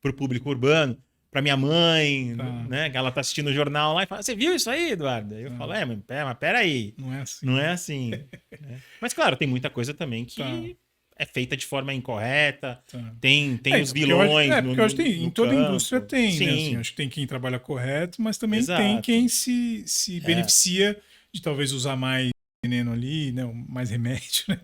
pro público urbano, pra minha mãe, Tá, né? Que ela tá assistindo o jornal lá e fala, você viu isso aí, Eduardo? Aí eu falo, tá. mas peraí, Não é assim, não é né? assim, né? Mas claro, tem muita coisa também Tá, que é feita de forma incorreta, tá. tem os Então, porque eu acho, vilões porque eu acho que tem, em no toda indústria campo. tem, né? Assim, Sim, acho que tem quem trabalha correto, mas também tem exato. quem se É. beneficia de talvez usar mais veneno ali, né? Mais remédio, né?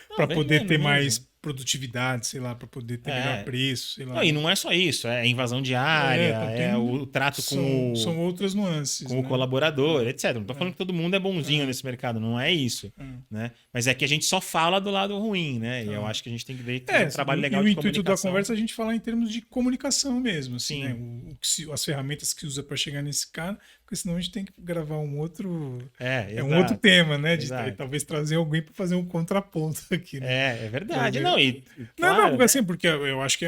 Não, Para poder veneno ter mesmo. mais produtividade, sei lá, para poder ter melhor É. preço, sei Não, lá, e né? não é só isso, é invasão de área, Então é tem. o trato São outras nuances, com o né? colaborador, etc. Não tô falando que todo mundo é bonzinho É, nesse mercado, não é isso, é, né? Mas é que a gente só fala do lado ruim, né? E eu tá. acho que a gente tem que ver, fazer um trabalho E legal o de intuito da comunicação. conversa é a gente falar em termos de comunicação mesmo, assim, né? Sim, As ferramentas que usa para chegar nesse cara, porque senão a gente tem que gravar um outro. É um outro exato, tema, né? De exato. talvez trazer alguém para fazer um contraponto aqui, né? É verdade. Trazer. Não, e Não, claro, porque né? assim, porque eu acho que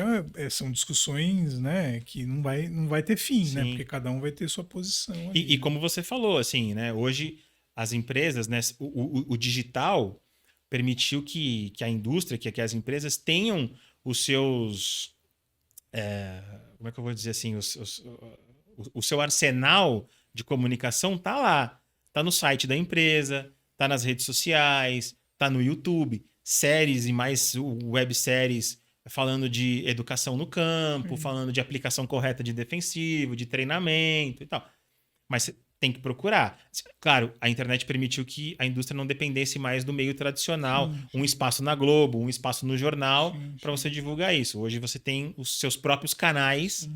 são discussões, né, que não vai ter fim, né? Porque Sim. cada um vai ter sua posição E ali, né? como você falou, assim, né? Hoje as empresas, né? O digital permitiu que a indústria, que as empresas tenham os seus, como é que eu vou dizer assim, o seu arsenal de comunicação tá lá, tá no site da empresa, tá nas redes sociais, tá no YouTube, séries e mais webséries falando de educação no campo, Sim. falando de aplicação correta de defensivo, de treinamento e tal. Mas você tem que procurar. Claro, a internet permitiu que a indústria não dependesse mais do meio tradicional, Sim, um sim, espaço na Globo, um espaço no jornal, sim, para sim. você divulgar isso. Hoje você tem os seus próprios canais.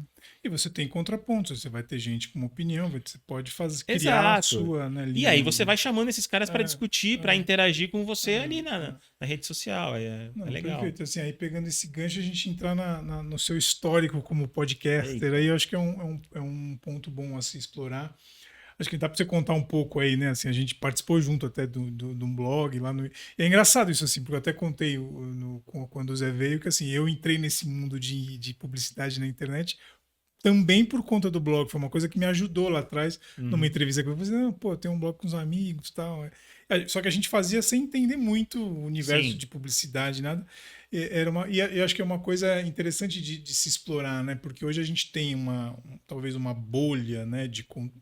E você tem contrapontos, você vai ter gente com uma opinião, você pode criar a Exato. sua, né, E aí linha você de. vai chamando esses caras para É, discutir, para é, interagir com você ali é, é. na rede social. É Não, legal. perfeito. Assim, aí pegando esse gancho, a gente entrar no seu histórico como podcaster, Eita. aí eu acho que é um ponto bom a se explorar. Acho que dá para você contar um pouco aí, né? Assim, a gente participou junto até de um blog lá no. E é engraçado isso, assim, porque eu até contei quando o Zé veio que assim, eu entrei nesse mundo de publicidade na internet também por conta do blog. Foi uma coisa que me ajudou lá atrás, numa Uhum. entrevista que eu falei, não, pô, tem um blog com os amigos e tal. Só que a gente fazia sem entender muito o universo Sim. de publicidade, nada. E eu acho que é uma coisa interessante de se explorar, né? Porque hoje a gente tem talvez uma bolha, né?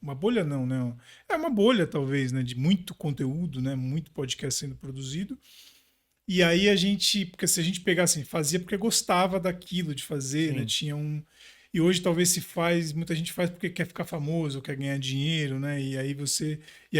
Uma bolha não, né? É uma bolha, talvez, né? De muito conteúdo, né? Muito podcast sendo produzido. E aí porque se a gente pegasse, assim, fazia porque gostava daquilo de fazer, né? Sim. Tinha um. E hoje talvez muita gente faz porque quer ficar famoso, quer ganhar dinheiro, né? E aí você. E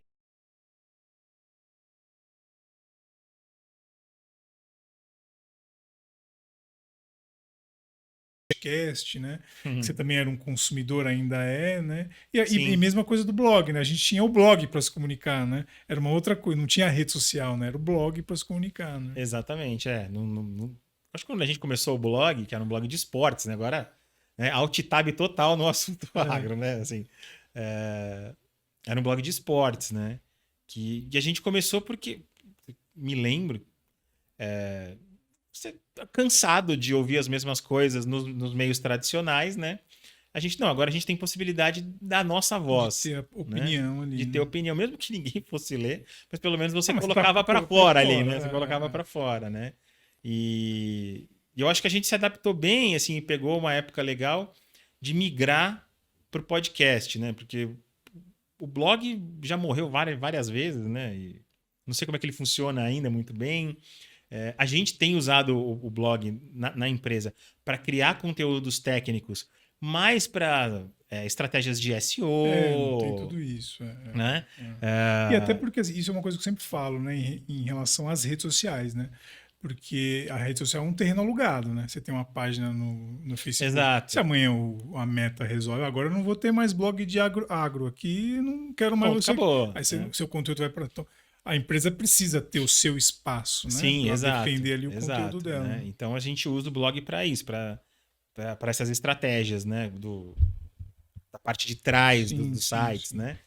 podcast, né? Que você Uhum. também era um consumidor, ainda é, né? E Sim. mesma coisa do blog, né? A gente tinha o blog para se comunicar, né? Era uma outra coisa, não tinha rede social, né? Era o blog para se comunicar, né? Exatamente. acho que quando a gente começou o blog, que era um blog de esportes, né? Agora, né, alt-tab total no assunto agro, né? Assim, é, era um blog de esportes, né? E a gente começou porque, me lembro, você tá cansado de ouvir as mesmas coisas nos meios tradicionais, né? Agora a gente tem possibilidade da nossa De voz, ter a né? opinião De ali, ter né? opinião, mesmo que ninguém fosse ler, mas pelo menos você Mas tá colocava para pra fora ali, fora. né? Você colocava para fora, né? E eu acho que a gente se adaptou bem, assim, e pegou uma época legal de migrar pro podcast, né? Porque o blog já morreu várias vezes, né? E não sei como é que ele funciona ainda muito bem. A gente tem usado o blog na empresa para criar conteúdos técnicos, mais para estratégias de Não tem SEO, tudo isso. né? E até É, porque assim, isso é uma coisa que eu sempre falo, né, em relação às redes sociais, né? Porque a rede social é um terreno alugado, né? Você tem uma página no Facebook. Se exato. amanhã a Meta resolve, agora eu não vou ter mais blog de agro aqui, não quero mais Pronto, você aqui. acabou. Aí Né? seu conteúdo vai para. Então, a empresa precisa ter o seu espaço, né? Sim, Para exato, defender ali o conteúdo exato. dela. Né? Né? Então a gente usa o blog para isso, para essas estratégias, né? Da parte de trás Sim, dos sim, sites, sim. né?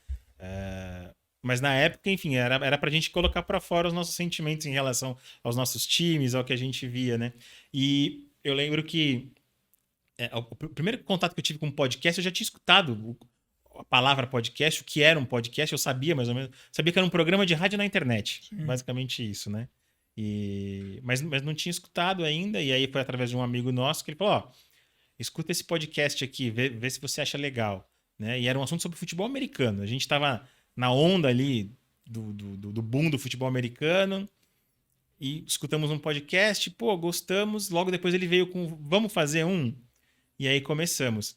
Mas na época, enfim, era pra gente colocar para fora os nossos sentimentos em relação aos nossos times, ao que a gente via, né? E eu lembro que o primeiro contato que eu tive com um podcast, eu já tinha escutado a palavra podcast, o que era um podcast, eu sabia mais ou menos. Sabia que era um programa de rádio na internet. Sim. Basicamente isso, né? Mas não tinha escutado ainda, e aí foi através de um amigo nosso que ele falou: ó, escuta esse podcast aqui, vê se você acha legal. Né? E era um assunto sobre futebol americano. A gente estava na onda ali do boom do futebol americano e escutamos um podcast, pô, gostamos. Logo depois ele veio com: vamos fazer um? E aí começamos.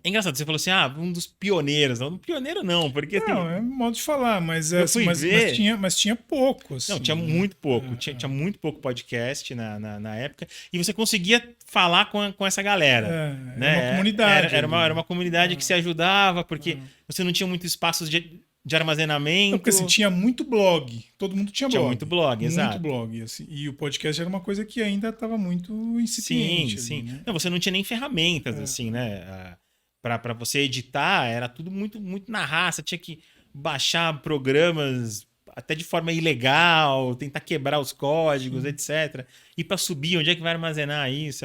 É engraçado, você falou assim: um dos pioneiros. Não, pioneiro não, porque assim, Não, é modo de falar, mas, eu fui ver. mas tinha pouco, Não, assim, tinha né? muito pouco. Tinha muito pouco podcast na época. E você conseguia falar com essa galera. Era uma Né? comunidade Era ali. uma comunidade que se ajudava, porque Ah. você não tinha muito espaço de Não, porque assim, armazenamento. tinha muito blog. Todo mundo tinha Tinha muito blog. blog, Muito exato. blog, assim. E o podcast era uma coisa que ainda estava muito Sim, incipiente ali, sim. né? Não, você não tinha nem ferramentas, assim, né? Para você editar, era tudo muito na raça. Tinha que baixar programas até de forma ilegal, tentar quebrar os códigos, Sim. etc. E para subir, onde é que vai armazenar isso?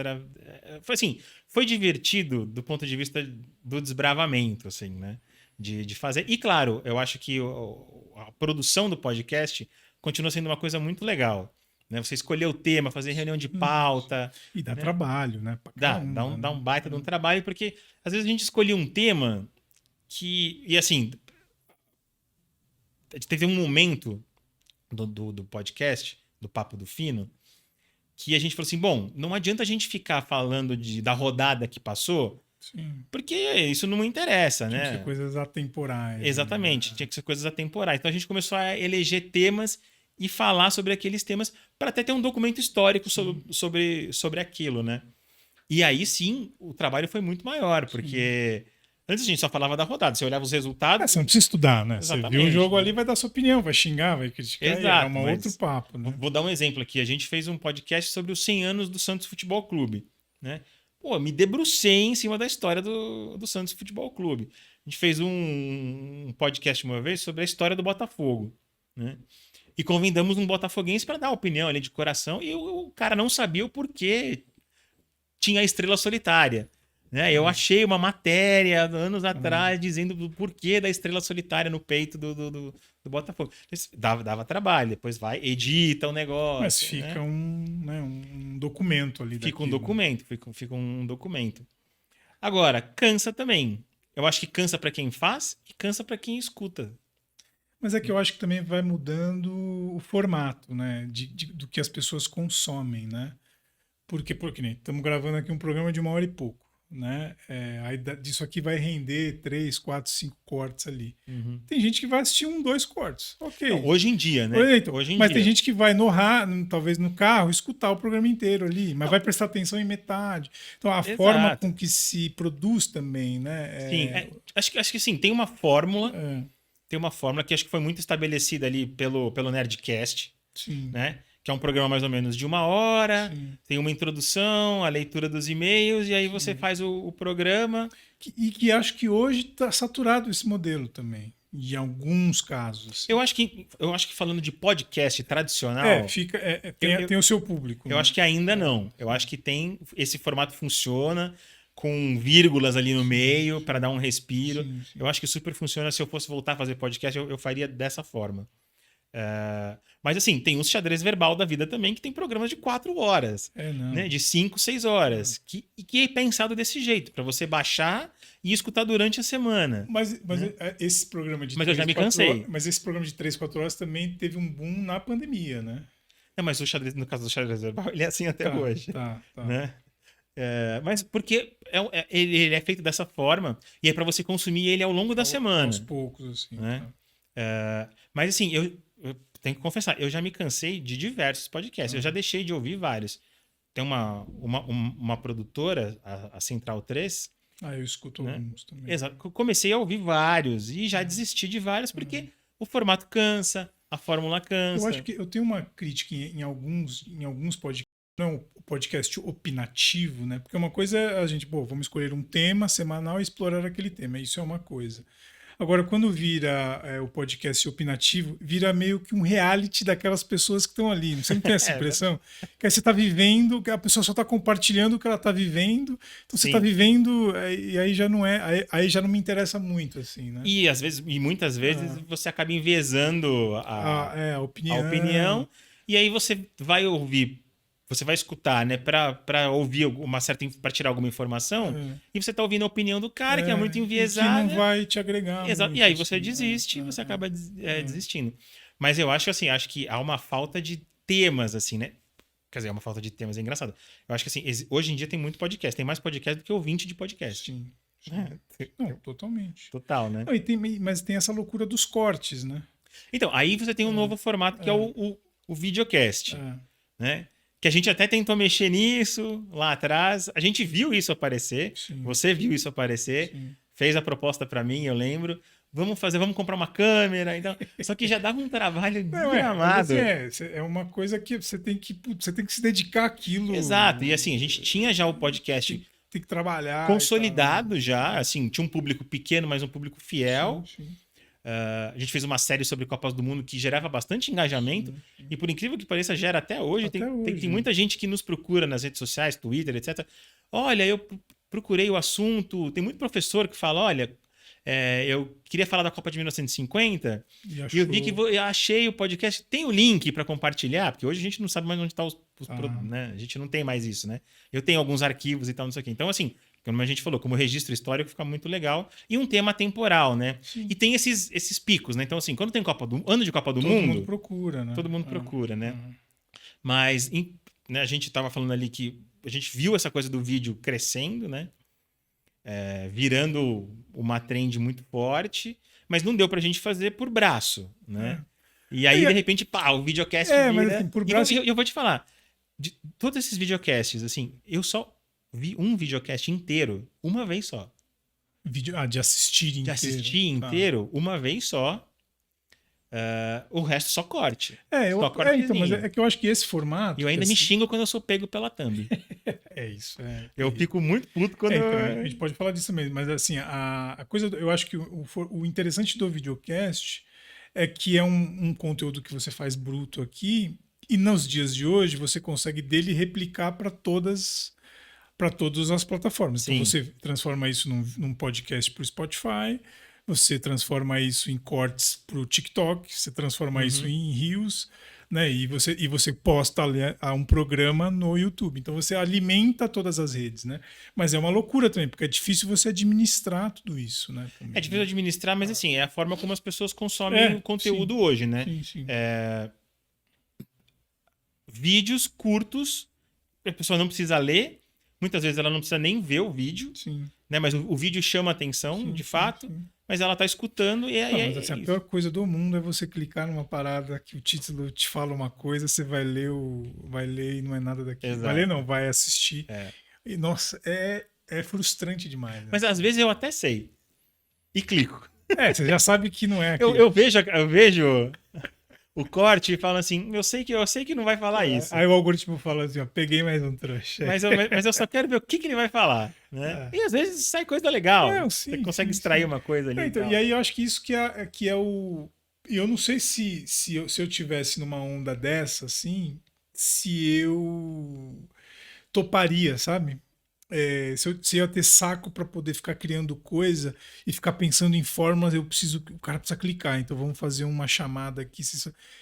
Foi assim, foi divertido do ponto de vista do desbravamento, assim, né? De fazer. E claro, eu acho que a produção do podcast continua sendo uma coisa muito legal. Né? Você escolher o tema, fazer reunião de Sim. pauta, E dá né? trabalho, né? Pra Dá caramba, dá né? um baita de um trabalho, porque às vezes a gente escolhia um tema que. E assim, teve um momento do podcast, do Papo do Fino, que a gente falou assim: bom, não adianta a gente ficar falando da rodada que passou, Sim. porque isso não me interessa, Tinha que ser né? coisas atemporais ali, Exatamente, né? tinha que ser coisas atemporais. Então a gente começou a eleger temas e falar sobre aqueles temas para até ter um documento histórico Sim, sobre aquilo, né? E aí sim, o trabalho foi muito maior, sim. porque antes a gente só falava da rodada, você olhava os resultados. Você não precisa estudar, né? Você viu o Exatamente, jogo ali, né? vai dar sua opinião, vai xingar, vai criticar, e é Exato, um outro mas papo, né? vou dar um exemplo aqui. A gente fez um podcast sobre os 100 anos do Santos Futebol Clube, né? Pô, me debrucei em cima da história do Santos Futebol Clube. A gente fez um podcast uma vez sobre a história do Botafogo, né? E convidamos um botafoguense para dar a opinião ali de coração e o cara não sabia o porquê tinha a Estrela Solitária. Né? Eu achei uma matéria anos atrás dizendo do porquê da Estrela Solitária no peito do Botafogo. Dava trabalho, depois vai, edita o Mas negócio. fica Né? né, um documento ali Fica um daquilo. documento, fica um documento. Agora, cansa também. Eu acho que cansa para quem faz e cansa para quem escuta. Mas é que eu acho que também vai mudando o formato, né? Do que as pessoas consomem, né? Porque nem estamos gravando aqui um programa de 1 hora e pouco, né? Aí disso aqui vai render 3, 4, 5 cortes ali. Uhum. Tem gente que vai assistir 1, 2 cortes. Não, Ok. hoje em dia, né? Então, Hoje em mas tem dia. gente que vai talvez no carro, escutar o programa inteiro ali, mas Não, vai prestar atenção em metade. Então, a forma exato. com que se produz também, Sim, né? acho que sim, tem uma fórmula. É, Tem uma fórmula que acho que foi muito estabelecida ali pelo Nerdcast, sim. né? que é um programa mais ou menos de 1 hora, Sim. tem uma introdução, a leitura dos e-mails, e aí você faz o programa. E que acho que hoje está saturado esse modelo também, em alguns casos. Assim. Eu acho que falando de podcast tradicional, Tem o seu público. eu né? acho que ainda não. Eu acho que esse formato funciona com vírgulas ali no meio para dar um respiro. Sim, sim. Eu acho que super funciona. Se eu fosse voltar a fazer podcast, eu faria dessa forma. Mas assim, tem uns xadrez verbal da vida também que tem programas de 4 horas, Não. né? De 5, 6 horas. Que é pensado desse jeito, para você baixar e escutar durante a semana. Mas esse programa de Mas eu já 3, me 4 cansei. horas, mas esse programa de 3, 4 horas também teve um boom na pandemia, né? Mas o xadrez, no caso do xadrez verbal, ele é assim até hoje. Tá. Né? Mas porque ele é feito dessa forma e é para você consumir ele ao longo da semana. Aos poucos, assim. Né? Tá. Mas assim, eu tenho que confessar, eu já me cansei de diversos podcasts. Eu já deixei de ouvir vários. Tem uma produtora, a Central 3. Eu escuto né? alguns também. Exato. Comecei a ouvir vários e já desisti de vários porque o formato cansa, a fórmula cansa. Eu acho que eu tenho uma crítica em alguns podcasts, não o podcast opinativo, né? Porque uma coisa é a gente, vamos escolher um tema semanal e explorar aquele tema. Isso é uma coisa. Agora, quando vira o podcast opinativo, vira meio que um reality daquelas pessoas que estão ali. Você não tem essa impressão? Que aí você está vivendo, que a pessoa só está compartilhando o que ela está vivendo. Então você está vivendo, e aí já não é. Aí já não me interessa muito, assim, né? E muitas vezes você acaba enviesando a opinião. E aí você vai ouvir. Você vai escutar, né, para ouvir para tirar alguma informação, e você tá ouvindo a opinião do cara que é muito enviesada. Que não vai te agregar. Exato. Muito, E aí você assim, desiste, você acaba desistindo. Mas eu acho assim, acho que há uma falta de temas, assim, né? Quer dizer, é uma falta de temas, é engraçado. Eu acho que assim, hoje em dia tem muito podcast, tem mais podcast do que ouvinte de podcast. Sim. Não, totalmente. Total, né? Não, mas tem essa loucura dos cortes, né? Então, aí você tem um novo formato que é o videocast, né? Que a gente até tentou mexer nisso lá atrás. A gente viu isso aparecer. Sim. Você viu isso aparecer. Sim. Fez a proposta para mim, eu lembro. Vamos comprar uma câmera. Então, só que já dava um trabalho desgramado. É uma coisa que você tem que se dedicar àquilo. Exato. E assim, a gente tinha já o podcast tem que trabalhar consolidado já. Assim, tinha um público pequeno, mas um público fiel. Sim. A gente fez uma série sobre Copas do Mundo que gerava bastante engajamento. Sim. E por incrível que pareça, gera até hoje. Tem muita gente que nos procura nas redes sociais, Twitter, etc. Olha, eu procurei o assunto. Tem muito professor que fala, olha, eu queria falar da Copa de 1950 e eu vi que eu achei o podcast. Tem o link para compartilhar, porque hoje a gente não sabe mais onde está né? A gente não tem mais isso, né? Eu tenho alguns arquivos e tal, não sei o quê. Então, assim, como a gente falou, como registro histórico fica muito legal. E um tema temporal, né? Sim. E tem esses picos, né? Então, assim, quando tem ano de Copa do Mundo... Todo mundo procura, né? Todo mundo procura, né? Mas né, a gente estava falando ali que a gente viu essa coisa do vídeo crescendo, né? Virando uma trend muito forte, mas não deu pra gente fazer por braço, né? E aí, de repente, o videocast vira... Mas, assim, por braço... E eu vou te falar, de todos esses videocasts, assim, eu só vi um videocast inteiro uma vez só. De assistir inteiro. De assistir inteiro uma vez só. O resto só corte. Então, mas é que eu acho que esse formato... E eu ainda me xingo quando eu sou pego pela thumb. Isso. Eu fico muito puto quando... Então, a gente pode falar disso mesmo, mas assim, a coisa... Eu acho que o interessante do videocast é que é um conteúdo que você faz bruto aqui e nos dias de hoje você consegue dele replicar para todas as plataformas. Sim. Então você transforma isso num podcast para o Spotify, você transforma isso em cortes para o TikTok, você transforma isso em Reels, né? E você posta um programa no YouTube. Então você alimenta todas as redes, né? Mas é uma loucura também, porque é difícil você administrar tudo isso, né? É difícil administrar, mas assim, é a forma como as pessoas consomem o conteúdo hoje, né? Sim. Vídeos curtos, a pessoa não precisa ler, muitas vezes ela não precisa nem ver o vídeo, né? Mas o vídeo chama atenção, de fato. Sim. Mas ela tá escutando e mas assim, a pior coisa do mundo é você clicar numa parada que o título te fala uma coisa, você vai ler e não é nada daquilo. Exato. Vai ler não, vai assistir. E, nossa, é frustrante demais. Né? Mas às vezes eu até sei. E clico. Você já sabe que não é aquilo. Eu vejo o corte e fala assim, eu sei que não vai falar isso. Aí o algoritmo fala assim, ó, peguei mais um trouxa. Mas eu só quero ver o que ele vai falar, né? É. E às vezes sai coisa legal. Não, Você sim, consegue sim, extrair sim. uma coisa ali É, e então, e tal. aí eu acho que isso que é o. E eu não sei se eu tivesse numa onda dessa, assim, se eu toparia, sabe? Se eu ia ter saco para poder ficar criando coisa e ficar pensando em fórmulas, o cara precisa clicar, então vamos fazer uma chamada aqui.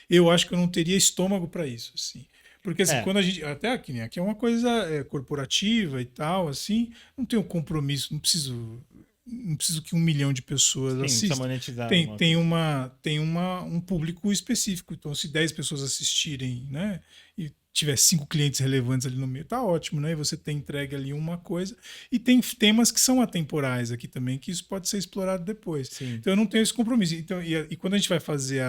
Eu acho que eu não teria estômago para isso, assim. Porque assim, É, quando a gente, até aqui, né, aqui é uma coisa corporativa e tal, assim, não tenho compromisso, não preciso que 1 milhão de pessoas sim, não precisa assistam. monetizar Tem, alguma tem, coisa. uma, tem uma, um público específico. Então, se 10 pessoas assistirem, né, e tiver 5 clientes relevantes ali no meio, tá ótimo, né? E você tem entregue ali uma coisa. E tem temas que são atemporais aqui também, que isso pode ser explorado depois. Sim. Então, eu não tenho esse compromisso. Então, e quando a gente vai fazer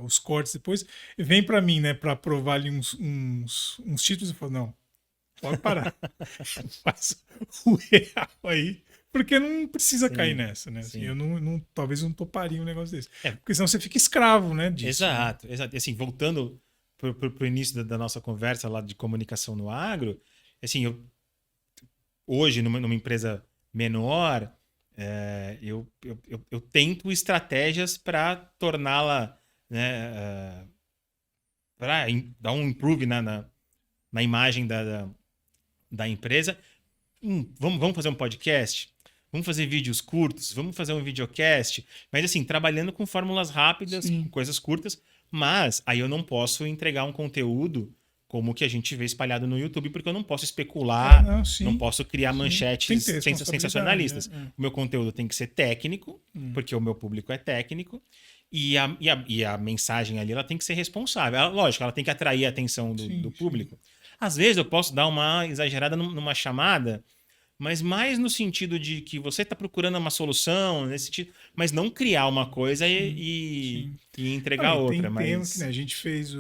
os cortes depois, vem para mim, né, para aprovar ali uns títulos, eu falo, não, pode parar. Faz o real aí. Porque não precisa cair Sim, nessa, né? Assim, sim. eu talvez eu não toparia um negócio desse. É, Porque senão você fica escravo, né, disso, né? exato, exato. E assim, voltando pro início da nossa conversa lá de comunicação no agro, assim, hoje, numa empresa menor, eu tento estratégias para torná-la, né, para dar um improve na imagem da empresa. Vamos fazer um podcast? Vamos fazer vídeos curtos? Vamos fazer um videocast? Mas assim, trabalhando com fórmulas rápidas, com Sim. coisas curtas, mas aí eu não posso entregar um conteúdo como o que a gente vê espalhado no YouTube, porque eu não posso especular, Não, não sim. posso criar Sim. Tem que ter manchetes responsabilidade. sensacionalistas. O meu conteúdo tem que ser técnico, Hum. porque o meu público é técnico, e a mensagem ali ela tem que ser responsável. Lógico, ela tem que atrair a atenção do Sim, sim. público. Às vezes eu posso dar uma exagerada numa chamada, mas mais no sentido de que você está procurando uma solução, nesse sentido, mas não criar uma coisa Sim, sim. e Não, entregar e tem outra. tema que, né, Mas a gente fez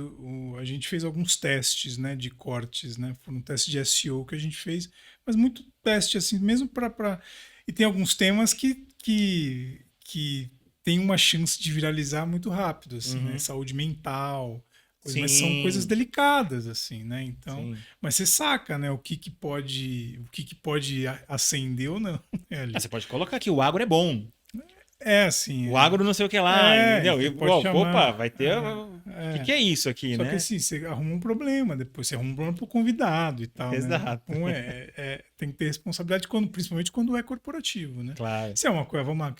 a gente fez alguns testes, né, de cortes, né? Foi um teste de SEO que a gente fez, mas muito teste assim, mesmo para e tem alguns temas que tem uma chance de viralizar muito rápido, assim, né? uhum, Saúde mental, mas são coisas sim, delicadas, assim, né? Então, sim. mas você saca, né, o que que pode acender ou não, né, Ah, ali. você pode colocar que o agro é bom. É assim, O agro não sei o que lá, entendeu? E, então pode opa, chamar. vai ter. O que é isso aqui, Só que né? assim, você arruma um problema, depois você arruma um problema pro convidado e tal, né? Exato. Então tem que ter responsabilidade, principalmente quando é corporativo, né? Claro. Se é uma coisa, vamos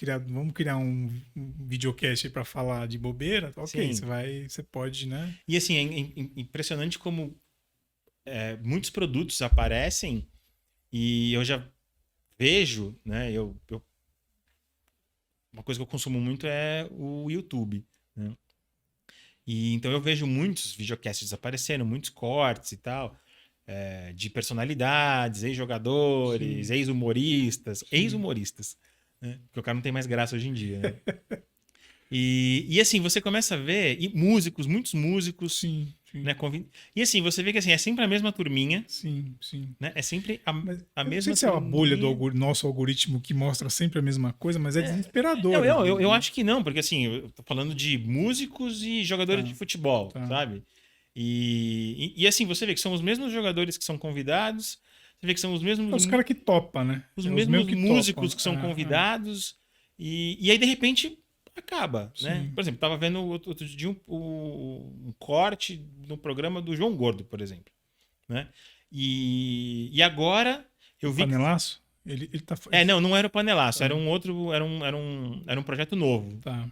criar um videocast aí pra falar de bobeira, tá ok, Sim. você pode, né? E assim, é impressionante como muitos produtos aparecem e eu já vejo, né? Uma coisa que eu consumo muito é o YouTube, né? E então eu vejo muitos videocasts aparecendo, muitos cortes e tal, de personalidades, ex-jogadores, Sim, ex-humoristas, sim, né? Porque o cara não tem mais graça hoje em dia, né? E assim, você começa a ver, e músicos, muitos músicos, sim, né? sim, E assim, você vê que assim, é sempre a mesma turminha, sim, sim. né? É sempre Mas a eu não sei mesma se é a bolha do turminha. nosso algoritmo que mostra sempre a mesma coisa, mas é desesperador, Eu né? acho que não, porque assim, eu tô falando de músicos e jogadores de Tá, futebol, tá. sabe? E assim, você vê que são os mesmos jogadores que são convidados, você vê que são É os caras que topam, né? os É os mesmos mesmos que topam. músicos que são convidados, e aí de repente acaba, né? Sim. Por exemplo, tava vendo outro dia um corte no programa do João Gordo, por exemplo, né? E agora O eu vi que. panelaço? Ele tá. Não, não era o Panelaço, era Tá. um outro, era um projeto novo. Tá.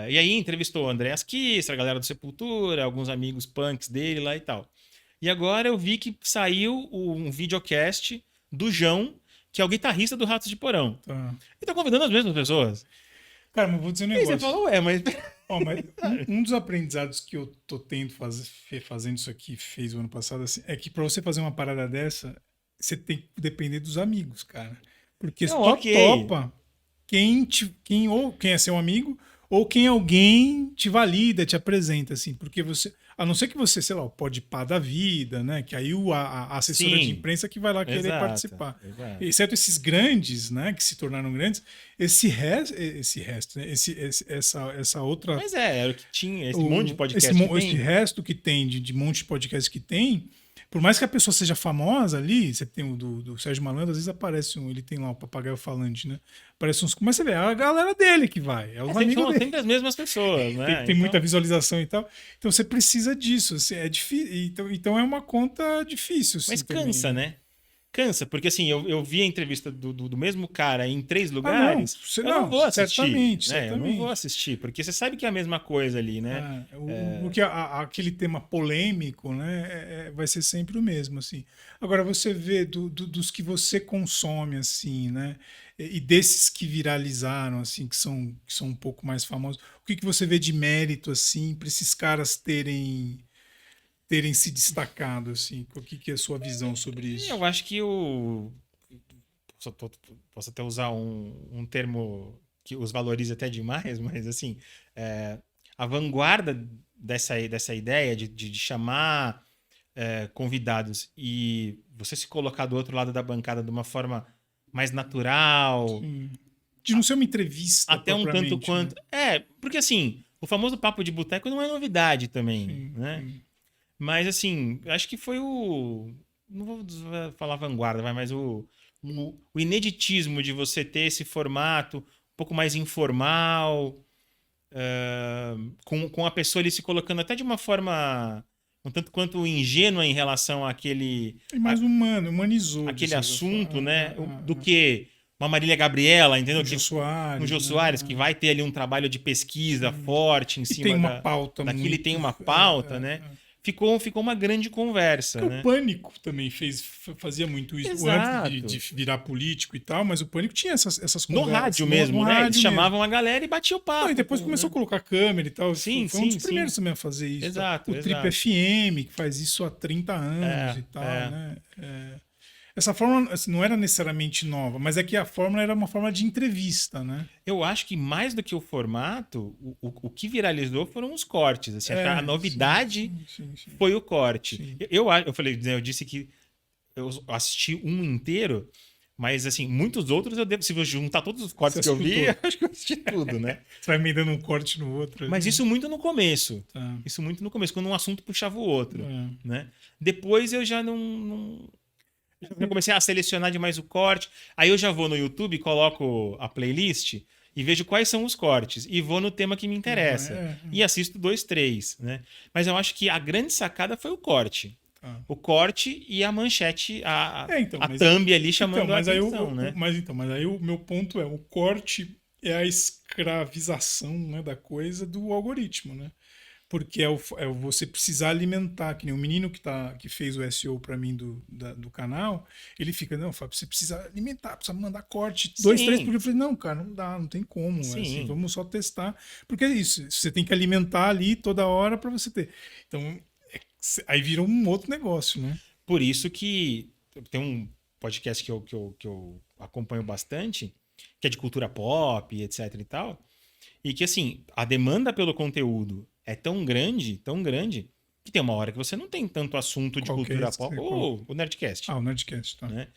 E aí entrevistou o Andréas Kisser, a galera do Sepultura, alguns amigos punks dele lá e tal. E agora eu vi que saiu um videocast do João, que é o guitarrista do Ratos de Porão. Tá. E tá convidando as mesmas pessoas. Cara, mas vou dizer um E aí você negócio. fala, ué, mas. Ó, mas um dos aprendizados que eu tô tendo fazendo isso aqui, fez o ano passado, assim, é que pra você fazer uma parada dessa, você tem que depender dos amigos, cara. Porque Não, só ok. topa quem é seu amigo ou quem alguém te valida, te apresenta, assim, porque você, a não ser que você, sei lá, o Podpah da vida, né, que aí a assessora de Sim, imprensa que vai lá querer exato, participar. exato. Exceto esses grandes, né, que se tornaram grandes, esse resto, né, essa outra Mas era o que tinha, esse monte de esse, podcast que esse tem. resto que tem de monte de podcast que tem, por mais que a pessoa seja famosa ali, você tem o do Sérgio Malandro, às vezes aparece ele tem lá o papagaio falante, né? Aparece uns. Mas você vê, é a galera dele que vai, é os Sempre amigos são dele. sempre as mesmas pessoas, né? Tem muita Então, visualização e tal. Então você precisa disso. Assim, é difícil. Então é uma conta difícil, mas assim, também, cansa, né? né? Cansa, porque assim, eu vi a entrevista do mesmo cara em 3 Ah, não. lugares, eu não Não, vou assistir, certamente, né? Eu não vou certamente. assistir, porque você sabe que é a mesma coisa ali, né? O que aquele tema polêmico, né, vai ser sempre o mesmo, assim. Agora você vê dos que você consome, assim, né, e desses que viralizaram, assim, que são um pouco mais famosos, o que você vê de mérito, assim, para esses caras terem se destacado, assim? O que é a sua visão sobre Eu isso? acho que o. Posso até usar um termo que os valoriza até demais, mas assim, a vanguarda dessa ideia de chamar convidados e você se colocar do outro lado da bancada de uma forma mais natural, Sim. De não ser uma entrevista até um tanto propriamente, né? quanto. Porque assim, o famoso papo de boteco não é novidade também, Sim, né? sim. Mas assim, acho que foi o. Não vou falar vanguarda, mas o ineditismo de você ter esse formato um pouco mais informal, com a pessoa ali se colocando até de uma forma um tanto quanto ingênua em relação E mais humano, humanizou, de àquele certa forma. assunto, né? Do que uma Marília Gabriela, entendeu? O Jô Um Soares, Jô né? Soares, que vai ter ali um trabalho de pesquisa Sim. forte em E tem cima uma pauta daquilo e muito. tem uma pauta, né? Ficou uma grande conversa, Porque o né? Pânico também fazia muito isso antes de Exato. virar político e tal, mas o Pânico tinha essas No conversas rádio no mesmo, né? Eles rádio mesmo. chamavam a galera e batiam o Não, e papo, depois pô, começou a né? colocar câmera e tal. Sim, Foi um sim, dos sim. primeiros também a fazer isso. Tal. Exato, O Trip exato. FM, que faz isso há 30 anos É, e tal, é. né? Essa forma assim, não era necessariamente nova, mas é que a fórmula era uma forma de entrevista, né? Eu acho que mais do que o formato, o que viralizou foram os cortes. Assim, acho que a Sim, novidade sim, sim, sim. foi o corte. Sim. Eu falei, né, eu disse que eu assisti um inteiro, mas assim, muitos outros eu devo, se eu juntar todos os Você cortes que eu assistiu vi, eu todo. acho que eu assisti tudo, né? Você vai emendando um corte no outro Mas ali. isso muito no começo. Tá. Isso muito no começo, quando um assunto puxava o outro, É. né? Depois eu já já comecei a selecionar demais o corte. Aí eu já vou no YouTube, coloco a playlist e vejo quais são os cortes. E vou no tema que me E vai, interessa. E assisto dois, três, né? Mas eu acho que a grande sacada foi o corte. tá. O corte e a manchete, Então, a mas, thumb ali então, chamando a mas aí atenção, né? mas aí o meu ponto é, o corte é a escravização, né, da coisa do algoritmo, né? Porque você precisar alimentar, que nem o menino que fez o SEO para mim do canal, ele fica, não, Fábio, você precisa alimentar, precisa mandar corte, 2, 3 por Sim, dia. Eu falei, não, cara, não dá, não tem como, assim, sim. vamos só testar. Porque é isso, você tem que alimentar ali toda hora para você ter. Então, aí vira um outro negócio, né? Por isso que tem um podcast que eu acompanho bastante, que é de cultura pop, etc e tal, e que, assim, a demanda pelo conteúdo é tão grande, que tem uma hora que você não tem tanto assunto de Qual que é cultura esse? pop, Qual? ou o Nerdcast, Ah, o Nerdcast, tá. né?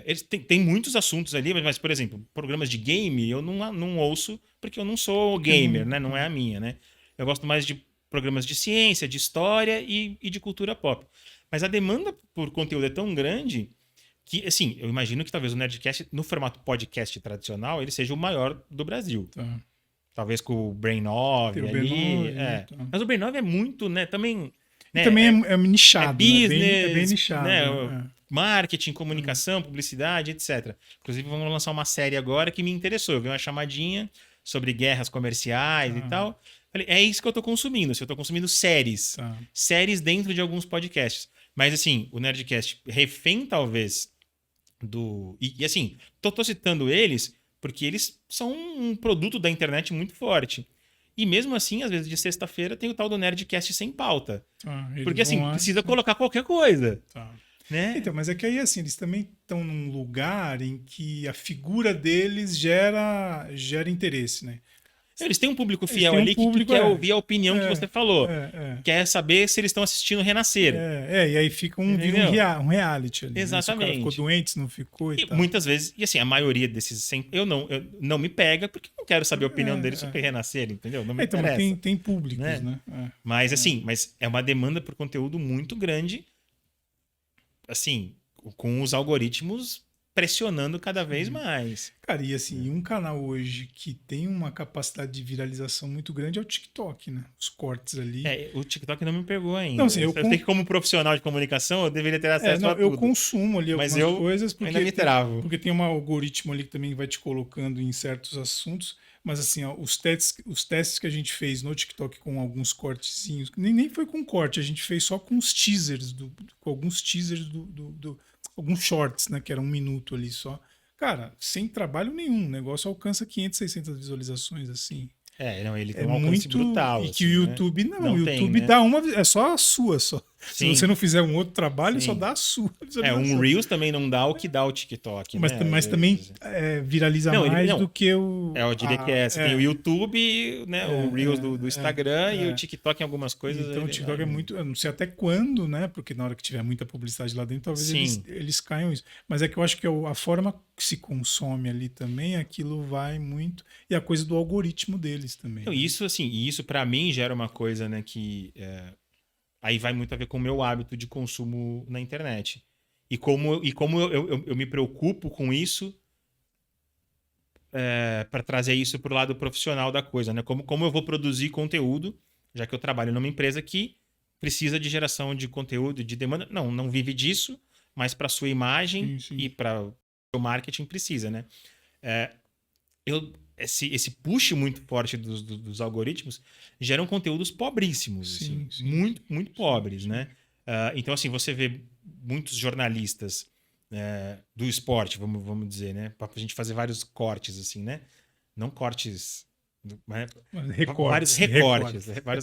Eles têm muitos assuntos ali, mas, por exemplo, programas de game eu não ouço porque eu não sou Porque gamer, não. né? Não é a minha, né? Eu gosto mais de programas de ciência, de história e de cultura pop. Mas a demanda por conteúdo é tão grande que, assim, eu imagino que talvez o Nerdcast, no formato podcast tradicional, ele seja o maior do Brasil. Tá. Talvez com o Brain Tem 9 o ali. B9, né? Tá. Mas o Brain 9 é muito, né? Também. E Né, também é é nichado, né? É bem business, nichado, né? né? Marketing, comunicação, publicidade, etc. Inclusive, vamos lançar uma série agora que me interessou. Eu vi uma chamadinha sobre guerras comerciais e tal. Falei, é isso que eu tô consumindo. Eu tô consumindo séries. Tá. Séries dentro de alguns podcasts. Mas, assim, o Nerdcast, refém, talvez, do. E assim, tô citando eles porque eles são um produto da internet muito forte. E mesmo assim, às vezes de sexta-feira tem o tal do Nerdcast sem pauta. Tá. Eles Porque vão assim, lá. precisa colocar qualquer coisa, Tá. né? Então, mas é que aí, assim, eles também estão num lugar em que a figura deles gera interesse, né? Eles têm um público Eles fiel têm um ali público, que quer ouvir a opinião que você falou. é. Quer saber se eles estão assistindo Renascer. E aí fica vira um reality ali. Né? Se o cara ficou Exatamente. doente, se não ficou e E tal. muitas vezes, e assim, a maioria desses eu não me pega porque eu não quero saber a opinião deles sobre Renascer, entendeu? Não me Então, interessa. mas tem públicos, né? Mas assim, mas é uma demanda por conteúdo muito grande, assim, com os algoritmos pressionando cada vez mais. Cara, e assim, um canal hoje que tem uma capacidade de viralização muito grande é o TikTok, né? Os cortes ali. O TikTok não me pegou ainda. Não, assim, eu sei que como profissional de comunicação eu deveria ter acesso a tudo. Eu consumo ali mas algumas coisas ainda me travo. Porque tem um algoritmo ali que também vai te colocando em certos assuntos. Mas assim, ó, os testes que a gente fez no TikTok com alguns cortezinhos, nem foi com corte, a gente fez só com os teasers, com alguns teasers alguns shorts, né? Que era 1 minuto ali só. Cara, sem trabalho nenhum, o negócio alcança 500, 600 visualizações, assim. Ele tem um alcance brutal. E que o YouTube, né? o YouTube dá uma, é só a sua, só. Sim. Se você não fizer um outro trabalho, só dá a sua. Um Reels também não dá o que dá o TikTok, mas também viraliza mais do que o... eu diria que você tem o YouTube, né, o Reels do Instagram e o TikTok em algumas coisas. Então o TikTok é muito... Eu não sei até quando, né? Porque na hora que tiver muita publicidade lá dentro, talvez eles caiam isso. Mas é que eu acho que a forma que se consome ali também, aquilo vai muito... E a coisa do algoritmo deles também. Então, isso para mim gera uma coisa, né, que... aí vai muito a ver com o meu hábito de consumo na internet. E como eu me preocupo com isso para trazer isso para o lado profissional da coisa, né? Como eu vou produzir conteúdo, já que eu trabalho numa empresa que precisa de geração de conteúdo, de demanda. Não vive disso, mas para sua imagem e para o seu marketing precisa, né? Esse push muito forte dos algoritmos geram conteúdos pobríssimos, muito, muito pobres, né? Então, assim, você vê muitos jornalistas do esporte, vamos dizer, né? Pra gente fazer vários cortes, assim, né? Não cortes... vários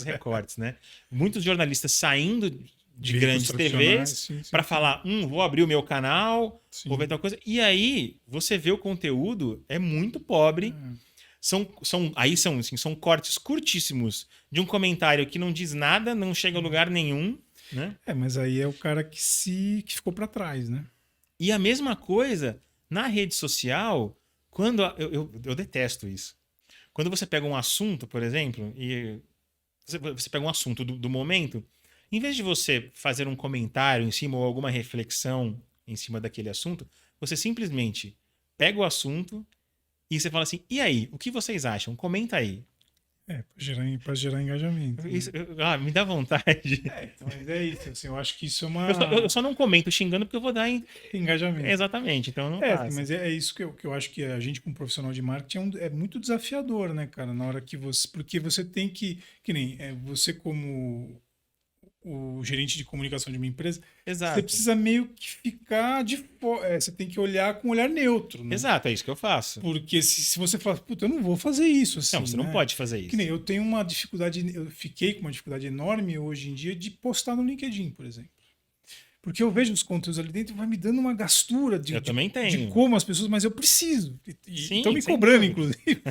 recortes, né? Muitos jornalistas saindo de grandes TVs para falar, vou abrir o meu canal, vou ver tal coisa. E aí, você vê o conteúdo, é muito pobre. São cortes curtíssimos de um comentário que não diz nada, não chega a lugar nenhum, né? Mas aí é o cara que ficou para trás, né? E a mesma coisa na rede social, quando eu detesto isso. Quando você pega um assunto, por exemplo, e você pega um assunto do momento, em vez de você fazer um comentário em cima ou alguma reflexão em cima daquele assunto, você simplesmente pega o assunto e você fala assim, e aí, o que vocês acham? Comenta aí. Pra gerar engajamento. Isso, me dá vontade. Mas é isso, assim, eu acho que isso é uma... Eu só não comento xingando porque eu vou dar engajamento. Exatamente, então não passa. Mas é isso que eu acho que a gente, como profissional de marketing, é muito desafiador, né, cara? Na hora que você... Porque você tem que nem você como o gerente de comunicação de uma empresa, você precisa meio que ficar de fora. Você tem que olhar com um olhar neutro, né? Exato, é isso que eu faço. Porque se você fala, puta, eu não vou fazer isso. Assim, não, você não pode fazer isso. Que nem eu tenho uma dificuldade, eu fiquei com uma dificuldade enorme hoje em dia de postar no LinkedIn, por exemplo. Porque eu vejo os conteúdos ali dentro e vai me dando uma gastura de como as pessoas, mas eu preciso. Estão me cobrando, inclusive.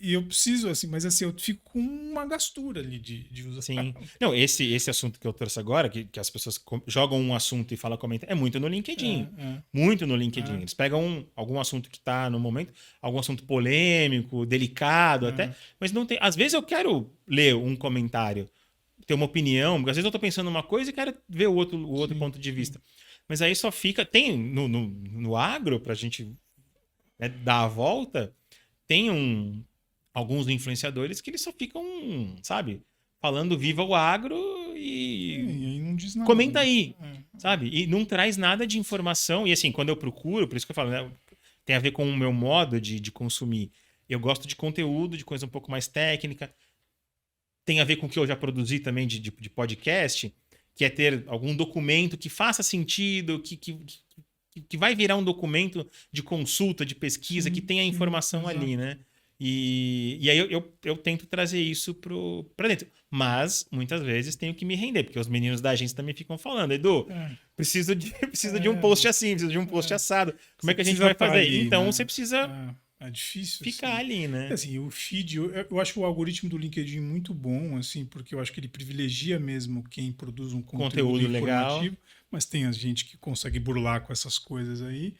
E eu preciso, assim, mas assim, eu fico com uma gastura ali de usar. Sim. Não, esse assunto que eu trouxe agora, que as pessoas jogam um assunto e falam, comentam, é muito no LinkedIn. Muito no LinkedIn. Eles pegam algum assunto que está no momento, algum assunto polêmico, delicado até, mas não tem. Às vezes eu quero ler um comentário, ter uma opinião, porque às vezes eu tô pensando numa coisa e quero ver o outro ponto de vista. Mas aí só fica... Tem no agro, pra gente dar a volta, tem alguns influenciadores que eles só ficam, sabe, falando viva o agro e aí não diz nada. Comenta aí, sabe? E não traz nada de informação. E assim, quando eu procuro, por isso que eu falo, né, tem a ver com o meu modo de consumir. Eu gosto de conteúdo, de coisa um pouco mais técnica. Tem a ver com o que eu já produzi também de podcast, que é ter algum documento que faça sentido, que vai virar um documento de consulta, de pesquisa, que tenha a informação ali, né? E aí eu tento trazer isso para dentro. Mas, muitas vezes, tenho que me render, porque os meninos da agência também ficam falando, Edu, precisa de um post assim, precisa de um post assado. Como é que a gente vai fazer? Ali, então, né? você precisa É difícil, ficar assim. ali, né? Assim, o feed, eu acho o algoritmo do LinkedIn muito bom, assim, porque eu acho que ele privilegia mesmo quem produz um conteúdo Conteúdo legal. informativo, mas tem a gente que consegue burlar com essas coisas aí.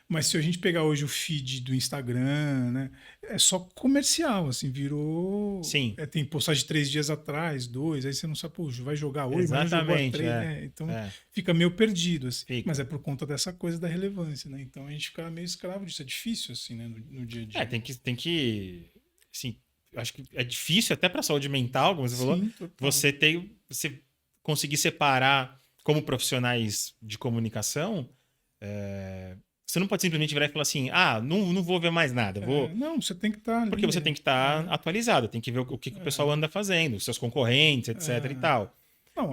Mas se a gente pegar hoje o feed do Instagram, né, é só comercial, assim, virou. Sim, Tem postagem de 3 dias atrás, dois, aí você não sabe, pô, vai jogar hoje, mas não jogou há exatamente, três, né? Então é, fica meio perdido, assim. Mas fica. é por conta dessa coisa da relevância, né? Então a gente fica meio escravo disso. É difícil, assim, né, no dia a É, dia. tem que, assim, acho que é difícil até para saúde mental, como você falou, Sim, total. você conseguir separar como profissionais de comunicação. Você não pode simplesmente virar e falar assim, não vou ver mais nada, É, não, você tem que estar porque ali. você tem que estar atualizado, tem que ver o que o pessoal anda fazendo, os seus concorrentes, etc e tal. Não,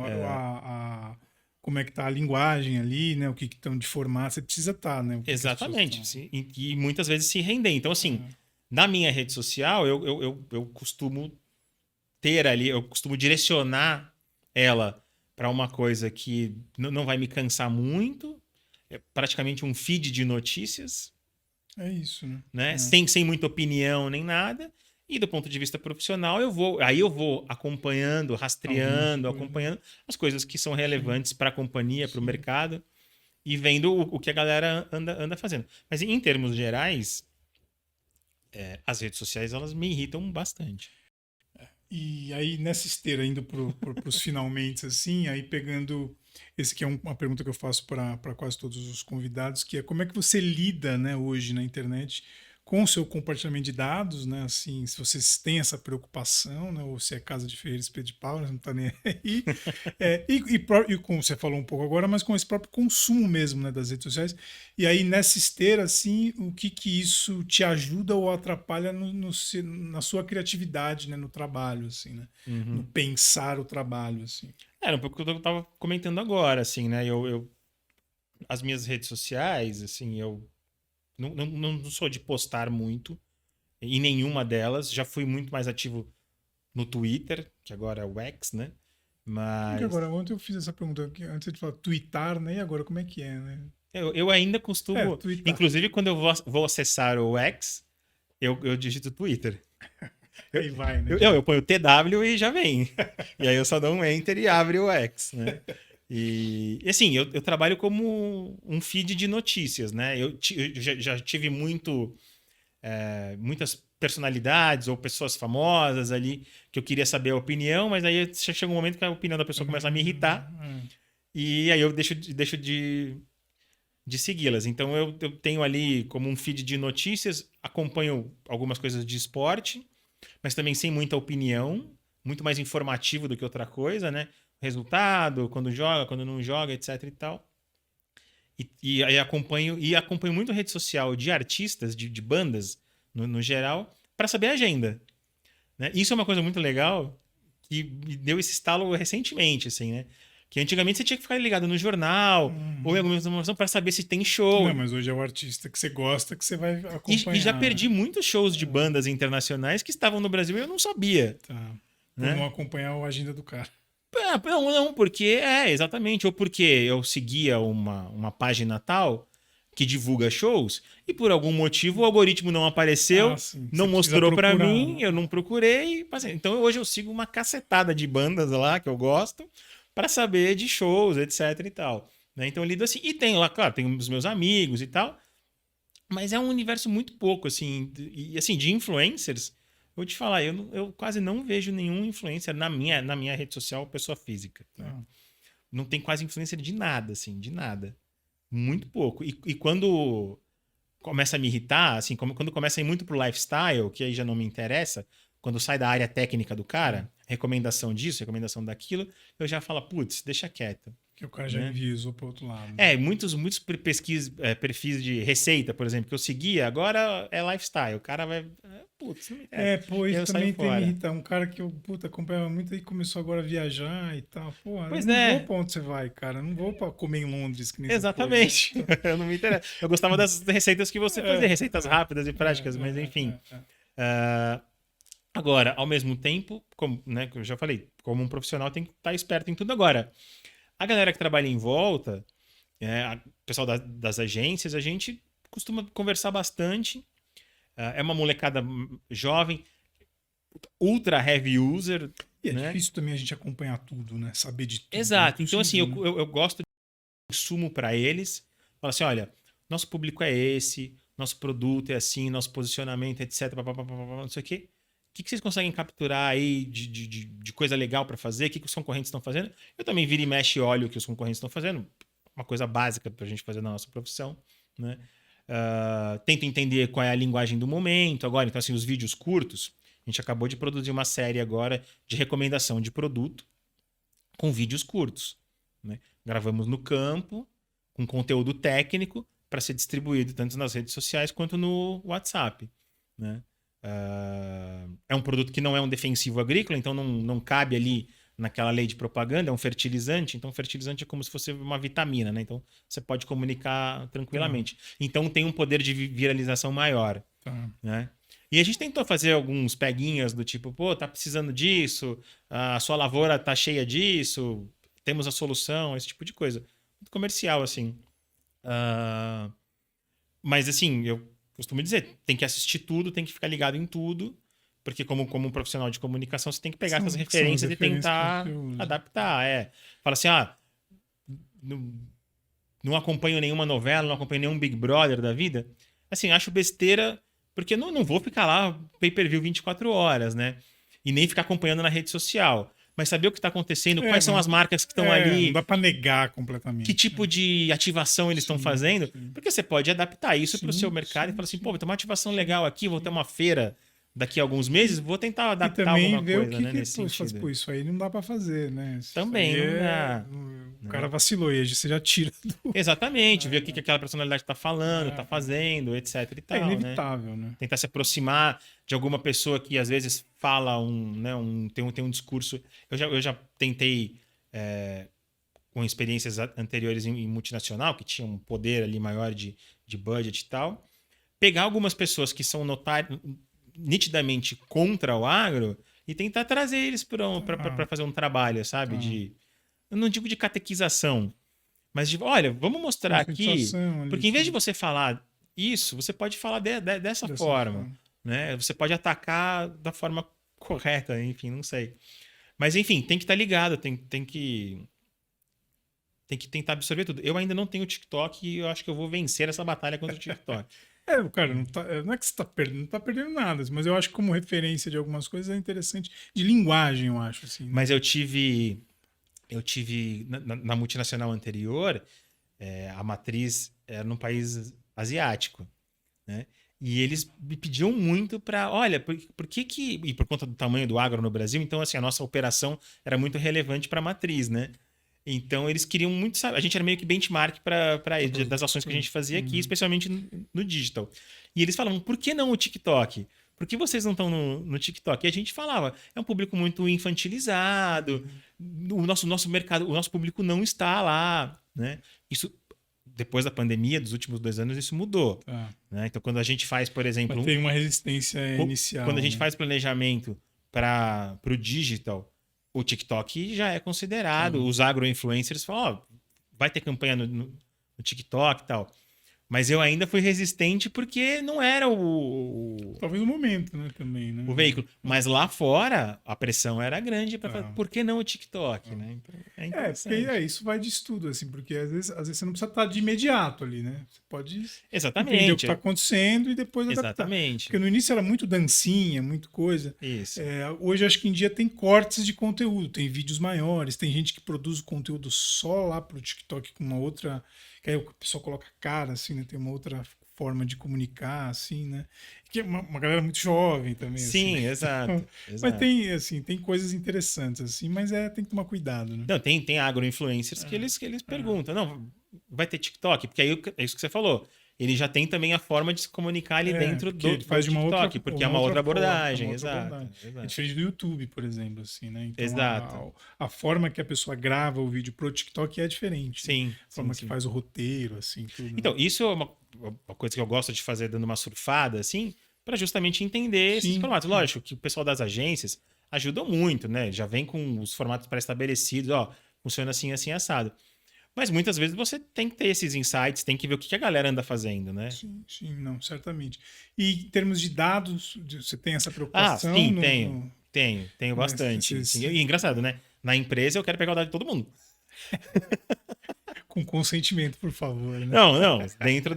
como é que tá a linguagem ali, né? O que estão de formato, você precisa estar, né? O que as pessoas Exatamente. estão. E muitas vezes se render. Então, assim, na minha rede social, eu costumo ter ali, eu costumo direcionar ela para uma coisa que não vai me cansar muito, é praticamente um feed de notícias, É isso, né? né? Sem muita opinião nem nada. E do ponto de vista profissional, eu vou acompanhando, Algumas rastreando, coisas. acompanhando as coisas que são Sim, relevantes para a companhia, para o sim. mercado e vendo o que a galera anda fazendo. Mas em termos gerais, as redes sociais elas me irritam bastante. E aí, nessa esteira, indo para os finalmente, assim, aí pegando. Esse que é uma pergunta que eu faço para quase todos os convidados, que é como é que você lida, né, hoje na internet com o seu compartilhamento de dados, né, assim, se vocês têm essa preocupação, né, ou se é casa de ferreiro, espeto de pau, né, não está nem aí, e como você falou um pouco agora, mas com esse próprio consumo mesmo, né, das redes sociais, e aí nessa esteira, assim, o que isso te ajuda ou atrapalha na sua criatividade, né, no trabalho, assim, né, no Uhum. pensar o trabalho, assim. Era um pouco o que eu estava comentando agora, assim, né? As minhas redes sociais, assim, eu não sou de postar muito em nenhuma delas. Já fui muito mais ativo no Twitter, que agora é o X, né? Porque Mas agora, ontem eu fiz essa pergunta, antes de falar twittar, né, e agora como é que é, né? eu ainda É, costumo. twittar. Inclusive, quando eu vou acessar o X, eu digito Twitter. Eu, Aí vai, né, eu direto. ponho TW e já vem. E aí eu só dou um enter e abre o X, né? E assim, eu trabalho como um feed de notícias, né? Eu já tive muitas personalidades ou pessoas famosas ali que eu queria saber a opinião, mas aí chega um momento que a opinião da pessoa começa a me irritar e aí eu deixo de segui-las. Então eu tenho ali como um feed de notícias, acompanho algumas coisas de esporte, mas também sem muita opinião, muito mais informativo do que outra coisa, né? Resultado, quando joga, quando não joga, etc e tal. E aí acompanho muito rede social de artistas, de bandas, no geral, para saber a agenda. Né? Isso é uma coisa muito legal que me deu esse estalo recentemente, assim, né? Que antigamente você tinha que ficar ligado no jornal ou em Uhum. alguma informação para saber se tem show. Não, mas hoje é o artista que você gosta que você vai E já acompanhar, perdi né? muitos shows de bandas internacionais que estavam no Brasil e eu não sabia, Tá. Por não né? acompanhar a agenda do cara. Não, porque exatamente. Ou porque eu seguia uma página tal que divulga shows e por algum motivo o algoritmo não Ah, apareceu, sim. não Você precisa mostrou pra procurar, mim, né? eu não procurei. Então hoje eu sigo uma cacetada de bandas lá que eu gosto pra saber de shows, etc e tal. Né? Então eu lido assim. E tem lá, claro, tem os meus amigos e tal. Mas é um universo muito pouco, assim. E assim, de influencers, vou te falar, eu quase não vejo nenhum influencer na minha rede social, pessoa física. Né? Tá. Não tem quase influencer de nada, assim, de nada. Muito pouco. E quando começa a me irritar, assim, quando começa a ir muito pro lifestyle, que aí já não me interessa, quando sai da área técnica do cara, recomendação disso, recomendação daquilo, eu já falo, putz, deixa quieto. Que o cara já Né? enviesou para outro lado. Muitos perfis de receita, por exemplo, que eu seguia, agora é lifestyle. O cara vai. Putz, não me interessa. Pô, E aí isso eu saio também tem me fora. irritado. Um cara que eu, puta, acompanhava muito e começou agora a viajar e tal. Pô, eu Pois não vou é, pra onde você vai, cara. Eu não vou pra comer em Londres, que nem você foi, né? exatamente. Eu não me interessa. Eu gostava das receitas que você fazia, receitas rápidas e práticas, mas enfim. Ah, agora, ao mesmo tempo, como, né, que eu já falei, como um profissional tem que estar esperto em tudo agora. A galera que trabalha em volta, o pessoal das agências, a gente costuma conversar bastante. É uma molecada jovem, ultra heavy user. E é né? difícil também a gente acompanhar tudo, né? Saber de tudo. Exato. É Então, assim, impossível, né? eu gosto de consumo para eles. Fala assim, olha, nosso público é esse, nosso produto é assim, nosso posicionamento, etc. Não sei o quê. O que vocês conseguem capturar aí de coisa legal para fazer? O que os concorrentes estão fazendo? Eu também viro e mexe e olho o que os concorrentes estão fazendo. Uma coisa básica para a gente fazer na nossa profissão, né? Tento entender qual é a linguagem do momento. Agora, então, assim, os vídeos curtos. A gente acabou de produzir uma série agora de recomendação de produto com vídeos curtos. Né? Gravamos no campo, com conteúdo técnico, para ser distribuído tanto nas redes sociais quanto no WhatsApp. Né? É um produto que não é um defensivo agrícola, então não cabe ali naquela lei de propaganda, é um fertilizante. Então, fertilizante é como se fosse uma vitamina, né? Então, você pode comunicar tranquilamente. Então, tem um poder de viralização maior. Tá. Né? E a gente tentou fazer alguns peguinhas do tipo, pô, tá precisando disso, a sua lavoura tá cheia disso, temos a solução, esse tipo de coisa. Muito comercial, assim. Mas, assim, eu costumo dizer, tem que assistir tudo, tem que ficar ligado em tudo, porque como um profissional de comunicação, você tem que pegar essas São as referências e referências que tentar você usa. adaptar. Fala assim, não acompanho nenhuma novela, não acompanho nenhum Big Brother da vida. Assim, acho besteira, porque não vou ficar lá pay-per-view 24 horas, né? E nem ficar acompanhando na rede social. Mas saber o que está acontecendo, quais são as marcas que estão não ali, dá para negar completamente. que tipo de ativação eles estão fazendo. Sim. Porque você pode adaptar isso para o seu Sim, mercado e sim, falar assim, sim. pô, vai ter uma ativação legal aqui, vou ter uma feira daqui a alguns meses, vou tentar E adaptar também alguma ver coisa, o que né, nesse pô, você faz, sentido. pô, isso aí não dá para fazer, né? Isso Também aí não dá. O cara vacilou e aí você já tira do... Exatamente, ver o que aquela personalidade está falando, está fazendo, etc e tal, É né? inevitável, né? Tentar se aproximar de alguma pessoa que às vezes fala tem um discurso. Eu já tentei, com experiências anteriores em multinacional, que tinha um poder ali maior de budget e tal, pegar algumas pessoas que são nitidamente contra o agro e tentar trazer eles para fazer um trabalho, sabe? Eu não digo de catequização, mas olha, vamos mostrar aqui, Ali, porque em vez de você falar isso, você pode falar dessa forma. Né? Você pode atacar da forma correta, enfim, não sei. Mas, enfim, tem que estar ligado, tem que tentar absorver tudo. Eu ainda não tenho TikTok e eu acho que eu vou vencer essa batalha contra o TikTok. Cara, não é que você tá perdendo, não tá perdendo nada, mas eu acho que como referência de algumas coisas é interessante. De linguagem, eu acho, assim. Né? Mas eu tive na multinacional anterior, a matriz era num país asiático, né? E eles me pediam muito para, olha, por que e por conta do tamanho do agro no Brasil, então assim, a nossa operação era muito relevante para a matriz, né? Então eles queriam muito saber, a gente era meio que benchmark para eles, das ações que a gente fazia aqui, especialmente no digital. E eles falavam, por que não o TikTok? Por que vocês não estão no TikTok? E a gente falava, é um público muito infantilizado, o nosso mercado, o nosso público não está lá, né? Isso, depois da pandemia, dos últimos 2 anos, isso mudou. Né? Então, quando a gente faz, por exemplo... Mas tem uma resistência inicial. Quando a gente faz planejamento para o digital, o TikTok já é considerado. Os agro-influencers falam, vai ter campanha no TikTok e tal. Mas eu ainda fui resistente porque não era Talvez o momento, né? Também, né? O veículo. Mas lá fora, a pressão era grande para falar, por que não o TikTok? Né? Então, porque isso vai de estudo, assim, porque às vezes você não precisa estar de imediato ali, né? Você pode entender o que está acontecendo e depois adaptar. Exatamente. Porque no início era muito dancinha, muito coisa. Isso. Hoje acho que em dia tem cortes de conteúdo, tem vídeos maiores, tem gente que produz o conteúdo só lá pro TikTok com uma outra... Que aí o pessoal coloca cara, assim, né? Tem uma outra forma de comunicar, assim, né? Que é uma galera muito jovem também. Sim, assim, né? exato, então, exato. Mas tem coisas interessantes, assim, mas tem que tomar cuidado, né? Não, tem agro-influencers que eles perguntam, não, vai ter TikTok? Porque aí é isso que você falou. Ele já tem também a forma de se comunicar ali dentro do faz de TikTok, porque é uma outra abordagem, exato. É diferente do YouTube, por exemplo, assim, né? Então, exato. A forma que a pessoa grava o vídeo pro TikTok é diferente. Sim. Né? A forma que faz o roteiro, assim, tudo. Então, isso é uma coisa que eu gosto de fazer dando uma surfada, assim, para justamente entender esses formatos. Lógico que o pessoal das agências ajudam muito, né? Já vem com os formatos pré-estabelecidos, ó, funciona assim, assim, assado. Mas muitas vezes você tem que ter esses insights, tem que ver o que a galera anda fazendo, né? Sim, não, certamente. E em termos de dados, você tem essa Ah, preocupação sim, no, tenho. no- Tenho mas bastante. Sim, e engraçado, né? Na empresa eu quero pegar o dado de todo mundo. com consentimento, por favor, né? Não, dentro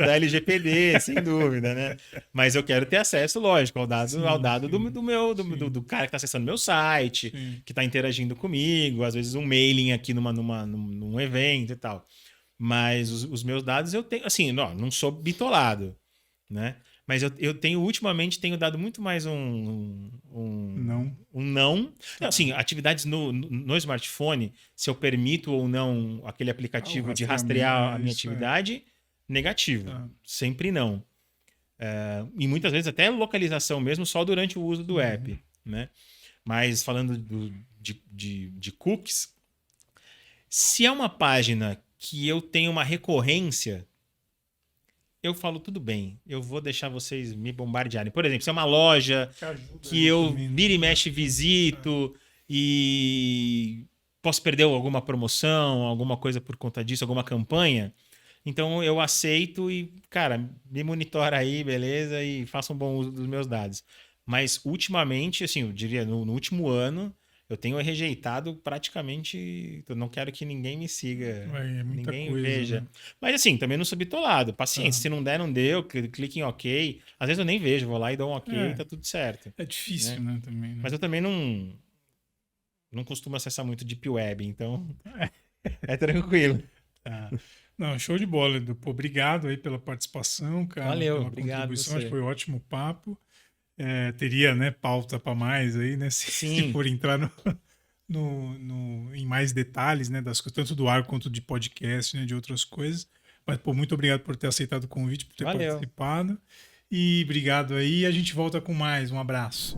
da LGPD, sem dúvida, né? Mas eu quero ter acesso, lógico, ao dado do cara que está acessando meu site, Sim. que está interagindo comigo, às vezes um mailing aqui num evento e tal. Mas os meus dados eu tenho, assim, não sou bitolado, né? Mas eu ultimamente tenho dado muito mais Não. um não. Tá. Assim, atividades no smartphone, se eu permito ou não aquele O aplicativo de rastreamento, rastrear a minha isso é. atividade, negativo. Tá. Sempre não. E muitas vezes até localização mesmo, só durante o uso do app, né? Mas falando de cookies, se é uma página que eu tenho uma recorrência, eu falo, tudo bem, eu vou deixar vocês me bombardearem. Por exemplo, se é uma loja ajuda que eu também, né? vira e mexe visito e posso perder alguma promoção, alguma coisa por conta disso, alguma campanha, então eu aceito e, cara, me monitora aí, beleza, e faça um bom uso dos meus dados. Mas ultimamente, assim, eu diria, no último ano, eu tenho rejeitado praticamente. Eu não quero que ninguém me siga, É muita ninguém coisa, veja. né? Mas assim, também não sou bitolado. Paciência, Tá. se não der, não deu. Clique em OK. Às vezes eu nem vejo, vou lá e dou um OK e É, tá tudo certo. é difícil, Né? né, também, né? Mas eu também não costumo acessar muito Deep Web, então é tranquilo. Tá. Não, show de bola, Edu. Pô, obrigado aí pela participação, cara, Valeu, pela obrigado contribuição. Acho que você. foi um ótimo papo. Teria, né, pauta para mais aí, né? Se Sim, for entrar em mais detalhes, né, das coisas, tanto do ar quanto de podcast, né, de outras coisas. Mas, pô, muito obrigado por ter aceitado o convite, por ter valeu. participado. E obrigado aí. A gente volta com mais. Um abraço.